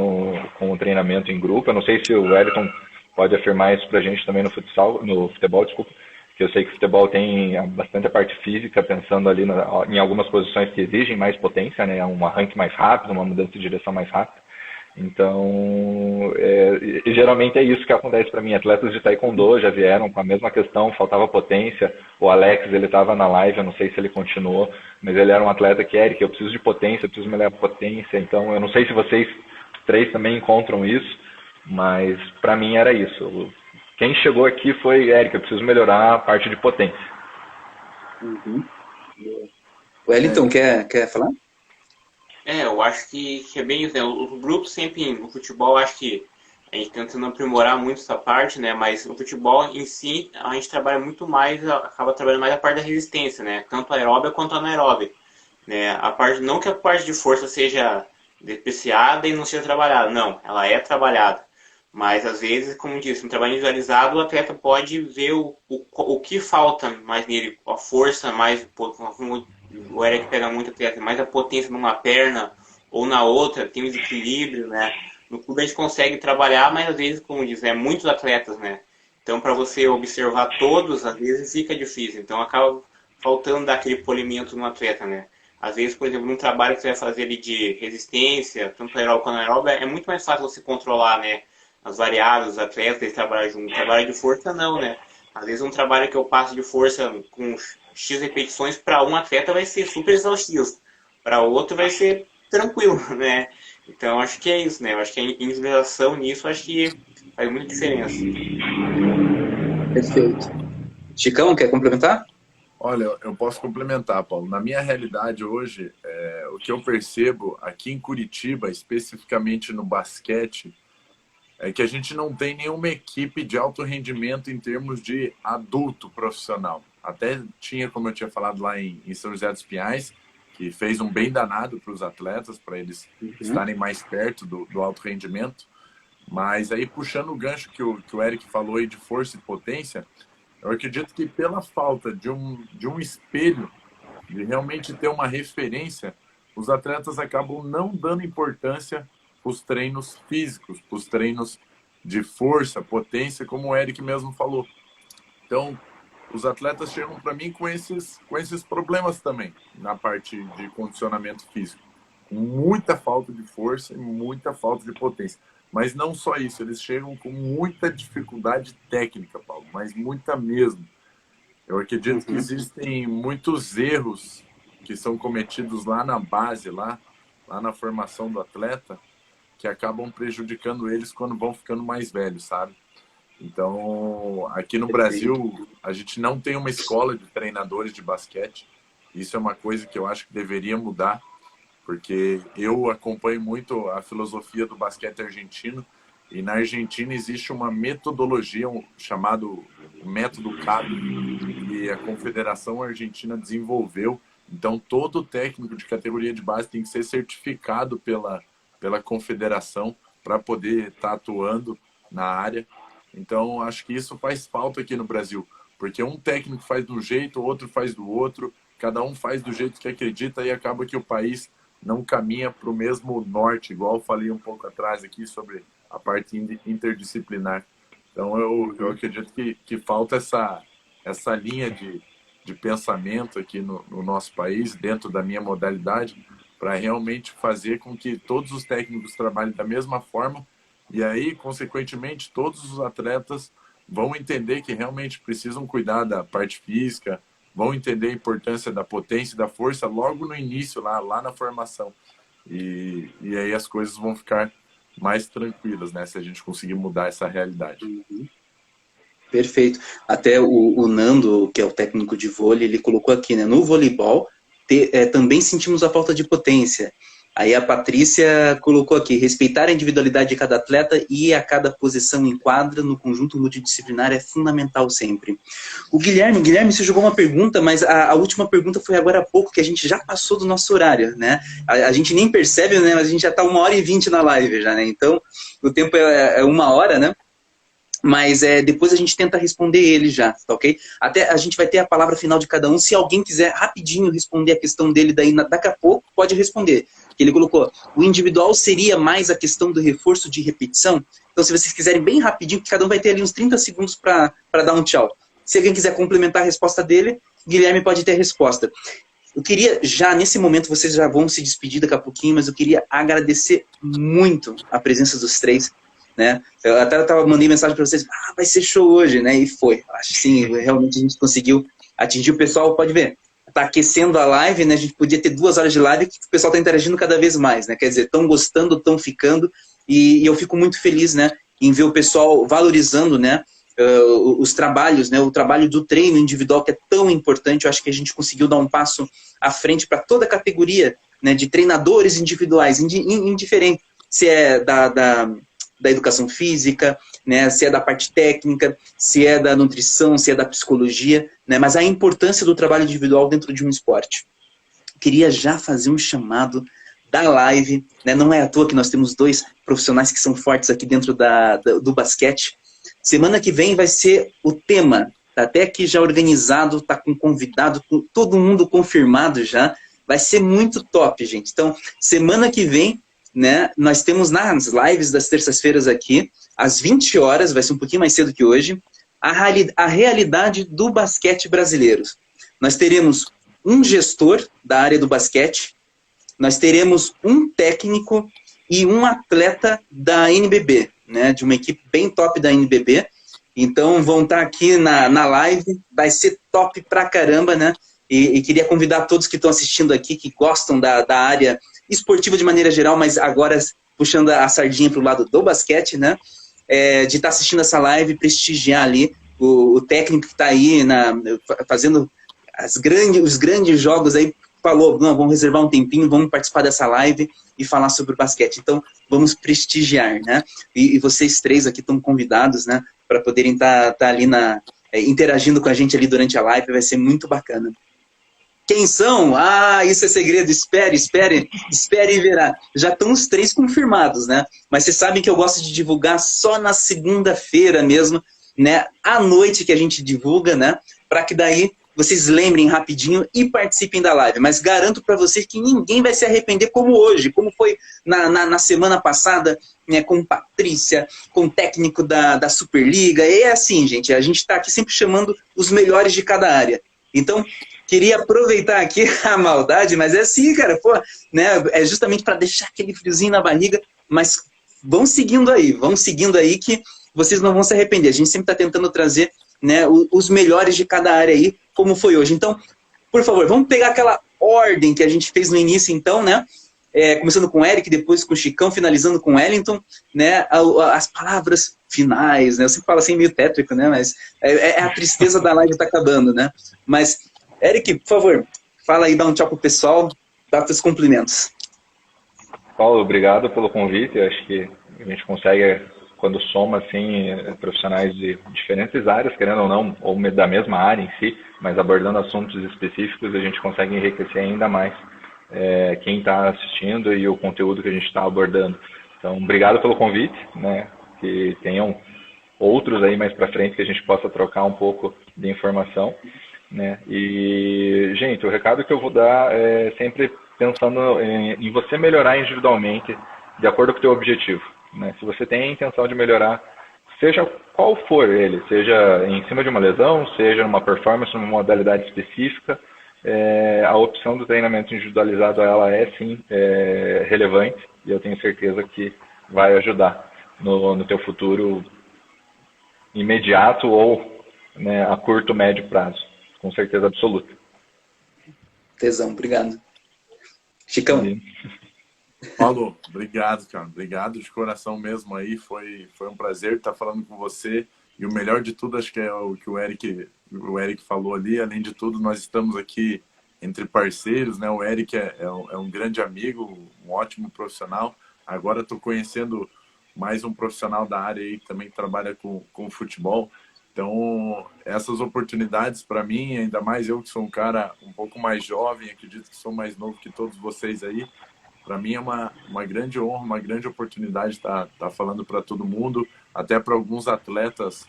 S4: com o treinamento em grupo. Eu não sei se o Wellington pode afirmar isso pra gente também no futebol, desculpa, que eu sei que o futebol tem bastante a parte física, pensando ali em algumas posições que exigem mais potência, né? Um arranque mais rápido, uma mudança de direção mais rápida. Então, geralmente é isso que acontece para mim. Atletas de taekwondo já vieram com a mesma questão, faltava potência. O Alex, ele estava na live, eu não sei se ele continuou, mas ele era um atleta que, Eric, eu preciso de potência, eu preciso melhorar a potência. Então, eu não sei se vocês três também encontram isso, mas para mim era isso. Quem chegou aqui foi, Eric, eu preciso melhorar a parte de potência.
S1: Uhum. O Wellington, quer falar?
S3: Eu acho que é bem isso, né? O grupo sempre, no futebol, acho que a gente tentando aprimorar muito essa parte, né? Mas no futebol em si, a gente trabalha muito mais, acaba trabalhando mais a parte da resistência, né? Tanto aeróbica quanto anaeróbica, né? Não que a parte de força seja depreciada e não seja trabalhada, não, ela é trabalhada. Mas, às vezes, como disse, no trabalho individualizado, o atleta pode ver o que falta mais nele, a força, mais, como o Eric pega muito atleta, mais a potência numa perna ou na outra, tem um desequilíbrio, né? No clube a gente consegue trabalhar, mas, às vezes, como diz, muitos atletas, né? Então, para você observar todos, às vezes fica difícil. Então, acaba faltando dar aquele polimento no atleta, né? Às vezes, por exemplo, num trabalho que você vai fazer ali de resistência, tanto aeróbico quanto anaeróbico, é muito mais fácil você controlar, né? As variáveis, os atletas, eles trabalham junto. Trabalho de força, não, né? Às vezes um trabalho que eu passo de força com X repetições, para um atleta vai ser super exaustivo. Para outro vai ser tranquilo, né? Então, acho que é isso, né? Eu acho que a individualização nisso, acho que faz muita diferença.
S1: Perfeito. Chicão, quer complementar?
S2: Olha, eu posso complementar, Paulo. Na minha realidade hoje, o que eu percebo aqui em Curitiba, especificamente no basquete, é que a gente não tem nenhuma equipe de alto rendimento em termos de adulto profissional. Até tinha, como eu tinha falado lá em São José dos Pinhais, que fez um bem danado para os atletas, para eles estarem mais perto do alto rendimento. Mas aí, puxando o gancho que o Eric falou aí de força e potência, eu acredito que pela falta de um espelho, de realmente ter uma referência, os atletas acabam não dando importância para os treinos físicos, para os treinos de força, potência, como o Eric mesmo falou. Então, os atletas chegam para mim com esses problemas também, na parte de condicionamento físico. Muita falta de força e muita falta de potência. Mas não só isso, eles chegam com muita dificuldade técnica, Paulo, mas muita mesmo. Eu acredito que existem muitos erros que são cometidos lá na base, lá na formação do atleta, que acabam prejudicando eles quando vão ficando mais velhos, sabe? Então, aqui no Brasil, a gente não tem uma escola de treinadores de basquete. Isso é uma coisa que eu acho que deveria mudar, porque eu acompanho muito a filosofia do basquete argentino, e na Argentina existe uma metodologia chamado método CAB, que a Confederação Argentina desenvolveu. Então, todo técnico de categoria de base tem que ser certificado pela confederação para poder estar atuando na área. Então, acho que isso faz falta aqui no Brasil, porque um técnico faz de um jeito, o outro faz do outro, cada um faz do jeito que acredita e acaba que o país não caminha para o mesmo norte, igual eu falei um pouco atrás aqui sobre a parte interdisciplinar. Então, eu acredito que falta essa linha de pensamento aqui no nosso país, dentro da minha modalidade, para realmente fazer com que todos os técnicos trabalhem da mesma forma e aí, consequentemente, todos os atletas vão entender que realmente precisam cuidar da parte física, vão entender a importância da potência e da força logo no início, lá na formação. E aí as coisas vão ficar mais tranquilas, né? Se a gente conseguir mudar essa realidade.
S1: Perfeito. Até o Nando, que é o técnico de vôlei, ele colocou aqui, né? No voleibol, também sentimos a falta de potência. Aí a Patrícia colocou aqui, respeitar a individualidade de cada atleta e a cada posição em quadra no conjunto multidisciplinar é fundamental sempre. O Guilherme, você jogou uma pergunta, mas a última pergunta foi agora há pouco, que a gente já passou do nosso horário, né? A gente nem percebe, né? Mas a gente já está 1h20 na live já, né? Então, o tempo é 1 hora, né? Mas depois a gente tenta responder ele já, tá ok? Até a gente vai ter a palavra final de cada um. Se alguém quiser rapidinho responder a questão dele, daqui a pouco pode responder. Ele colocou, o individual seria mais a questão do reforço de repetição? Então, se vocês quiserem bem rapidinho, que cada um vai ter ali uns 30 segundos para dar um tchau. Se alguém quiser complementar a resposta dele, Guilherme pode ter a resposta. Eu queria já, nesse momento, vocês já vão se despedir daqui a pouquinho, mas eu queria agradecer muito a presença dos três, né? Eu até mandei mensagem para vocês, vai ser show hoje, né? E foi. Acho que sim, realmente a gente conseguiu atingir o pessoal, pode ver. Tá aquecendo a live, né? A gente podia ter 2 horas de live, que o pessoal tá interagindo cada vez mais, né? Quer dizer, estão gostando, estão ficando, e eu fico muito feliz, né? Em ver o pessoal valorizando, né? Os trabalhos, né? O trabalho do treino individual, que é tão importante. Eu acho que a gente conseguiu dar um passo à frente para toda a categoria, né? De treinadores individuais, indiferente se é da educação física, né, se é da parte técnica, se é da nutrição, se é da psicologia, né, mas a importância do trabalho individual dentro de um esporte. Queria já fazer um chamado da live, né, não é à toa que nós temos 2 profissionais que são fortes aqui dentro do basquete. Semana que vem vai ser o tema, tá até aqui já organizado, tá com convidado, com todo mundo confirmado já, vai ser muito top, gente. Então, semana que vem, né, nós temos nas lives das terças-feiras aqui, às 20 horas, vai ser um pouquinho mais cedo que hoje, a realidade do basquete brasileiro. Nós teremos um gestor da área do basquete, nós teremos um técnico e um atleta da NBB, né, de uma equipe bem top da NBB. Então vão estar aqui na live, vai ser top pra caramba, né? E queria convidar todos que estão assistindo aqui, que gostam da área esportiva de maneira geral, mas agora puxando a sardinha para o lado do basquete, né? De estar assistindo essa live, prestigiar ali o técnico que está aí fazendo os grandes jogos aí, falou, não, vamos reservar um tempinho, vamos participar dessa live e falar sobre o basquete. Então, vamos prestigiar, né? E vocês 3 aqui estão convidados, né? Para poderem estar ali interagindo com a gente ali durante a live, vai ser muito bacana. Quem são? Isso é segredo, espere e verá. Já estão os 3 confirmados, né? Mas vocês sabem que eu gosto de divulgar só na segunda-feira mesmo, né? À noite que a gente divulga, né? Para que daí vocês lembrem rapidinho e participem da live. Mas garanto para vocês que ninguém vai se arrepender como hoje, como foi na semana passada, né, com Patrícia, com o técnico da Superliga. E é assim, gente, a gente está aqui sempre chamando os melhores de cada área. Então, queria aproveitar aqui a maldade, mas é assim, cara, pô, né, é justamente para deixar aquele friozinho na barriga, mas vão seguindo aí que vocês não vão se arrepender. A gente sempre está tentando trazer, né, os melhores de cada área aí, como foi hoje. Então, por favor, vamos pegar aquela ordem que a gente fez no início, então, né? começando com o Eric, depois com o Chicão, finalizando com o Wellington, né, as palavras finais, né, eu sempre falo assim meio tétrico, né, mas é a tristeza da live tá acabando, né, mas, Eric, por favor, fala aí, dá um tchau pro pessoal, dá teus cumprimentos.
S4: Paulo, obrigado pelo convite, eu acho que a gente consegue, quando soma, assim, profissionais de diferentes áreas, querendo ou não, ou da mesma área em si, mas abordando assuntos específicos, a gente consegue enriquecer ainda mais quem está assistindo e o conteúdo que a gente está abordando. Então, obrigado pelo convite, né? Que tenham outros aí mais para frente que a gente possa trocar um pouco de informação, né? E, gente, o recado que eu vou dar é sempre pensando em você melhorar individualmente de acordo com o teu objetivo, né? Se você tem a intenção de melhorar, seja qual for ele, seja em cima de uma lesão, seja numa performance, numa modalidade específica, a opção do treinamento individualizado, ela é sim relevante, e eu tenho certeza que vai ajudar no teu futuro imediato ou, né, a curto, médio prazo, com certeza absoluta.
S1: Tesão, obrigado. Chicão.
S2: Paulo, obrigado, cara. Obrigado de coração mesmo aí. Foi um prazer estar falando com você. E o melhor de tudo, acho que é o que o Eric falou ali. Além de tudo, nós estamos aqui entre parceiros, né? O Eric é um grande amigo, um ótimo profissional. Agora estou conhecendo mais um profissional da área aí que também trabalha com futebol. Então, essas oportunidades para mim, ainda mais eu que sou um cara um pouco mais jovem, acredito que sou mais novo que todos vocês aí, para mim é uma grande honra, uma grande oportunidade estar falando para todo mundo, até para alguns atletas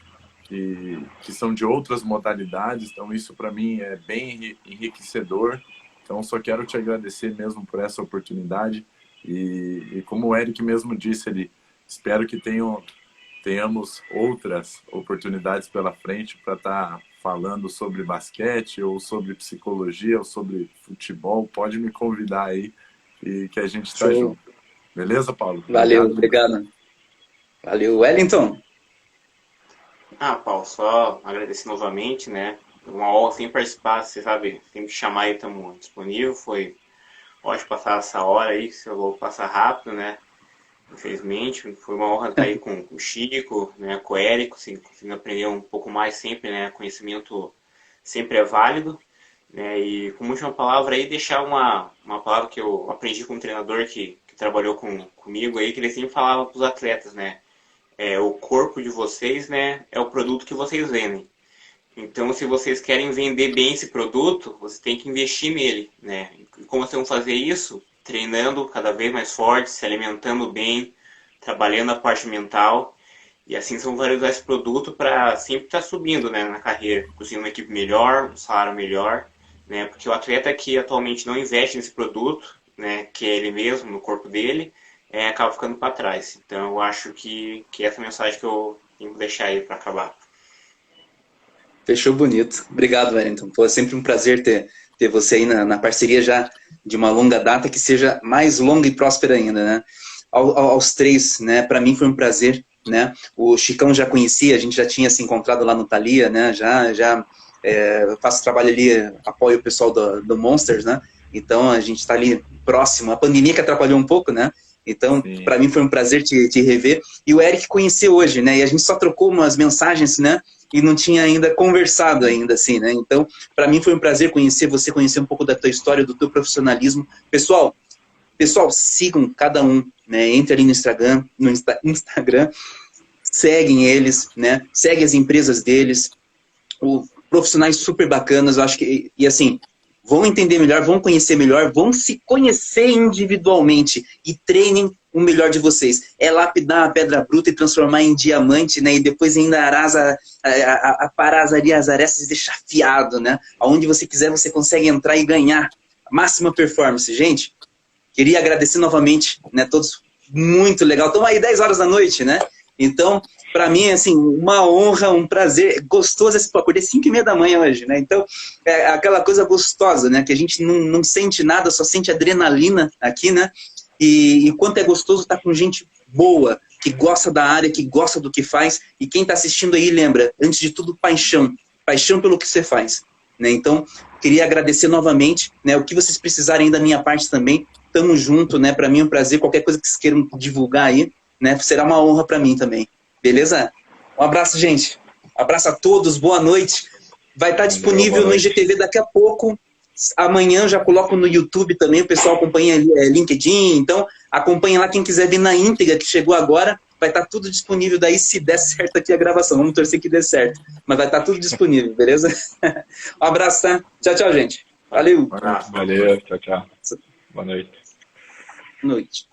S2: que são de outras modalidades. Então, isso para mim é bem enriquecedor. Então, só quero te agradecer mesmo por essa oportunidade. E como o Eric mesmo disse ali, espero que tenhamos outras oportunidades pela frente para estar falando sobre basquete, ou sobre psicologia, ou sobre futebol. Pode me convidar aí, e que a gente está junto. Beleza, Paulo?
S1: Valeu, obrigado. Valeu. Wellington?
S3: Paulo, só agradecer novamente, né? Uma honra sempre participar, você sabe, sempre chamar aí, estamos disponível. Foi ótimo passar essa hora aí, que eu vou passar rápido, né? Infelizmente, foi uma honra estar aí com o Chico, né, com o Érico, assim, conseguindo aprender um pouco mais sempre, né? Conhecimento sempre é válido. Né, e como última palavra aí, deixar uma palavra que eu aprendi com um treinador que trabalhou comigo aí, que ele sempre falava para os atletas, né? O corpo de vocês, né, é o produto que vocês vendem. Então, se vocês querem vender bem esse produto, você tem que investir nele, né? E como vocês vão fazer isso? Treinando cada vez mais forte, se alimentando bem, trabalhando a parte mental. E assim vocês vão valorizar esse produto para sempre estar subindo, né, na carreira, conseguindo uma equipe melhor, um salário melhor. Né, porque o atleta que atualmente não investe nesse produto, né, que é ele mesmo, no corpo dele, acaba ficando para trás. Então eu acho que essa mensagem que eu tenho que deixar aí para acabar.
S1: Fechou bonito. Obrigado, Wellington. Pô, é sempre um prazer ter você aí na parceria já de uma longa data, que seja mais longa e próspera ainda, né? Aos três, né? Para mim foi um prazer, né? O Chicão já conhecia, a gente já tinha se encontrado lá no Thalia, né? Eu faço trabalho ali, apoio o pessoal do Monsters, né? Então a gente está ali próximo. A pandemia que atrapalhou um pouco, né? Então, para mim foi um prazer te rever. E o Eric conheceu hoje, né? E a gente só trocou umas mensagens, né? E não tinha ainda conversado ainda, assim, né? Então, para mim foi um prazer conhecer você, conhecer um pouco da tua história, do teu profissionalismo. Pessoal, sigam cada um, né? Entre ali no Instagram, seguem eles, né? Segue as empresas deles. Profissionais super bacanas, eu acho que, e assim, vão entender melhor, vão conhecer melhor, vão se conhecer individualmente e treinem o melhor de vocês. É lapidar a pedra bruta e transformar em diamante, né? E depois ainda aparar as arestas e deixar afiado, né? Aonde você quiser, você consegue entrar e ganhar a máxima performance. Gente, queria agradecer novamente, né? Todos, muito legal. Estamos aí 10 horas da noite, né? Então, para mim, assim, uma honra, um prazer, gostoso. Acordei 5h30 da manhã hoje, né? Então, é aquela coisa gostosa, né? Que a gente não sente nada, só sente adrenalina aqui, né? E quanto é gostoso estar com gente boa, que gosta da área, que gosta do que faz. E quem está assistindo aí, lembra, antes de tudo, paixão. Paixão pelo que você faz, né? Então, queria agradecer novamente, né? O que vocês precisarem da minha parte também, tamo junto, né? Para mim é um prazer. Qualquer coisa que vocês queiram divulgar aí, né? Será uma honra para mim também. Beleza? Um abraço, gente. Um abraço a todos. Boa noite. Vai estar disponível no IGTV daqui a pouco. Amanhã já coloco no YouTube também. O pessoal acompanha LinkedIn. Então, acompanha lá quem quiser ver na íntegra que chegou agora. Vai estar tudo disponível daí, se der certo aqui a gravação. Vamos torcer que dê certo. Mas vai estar tudo disponível, beleza? Um abraço, tá? Tchau, tchau, gente. Valeu.
S4: Valeu, tchau, tchau. Boa noite.
S1: Boa noite.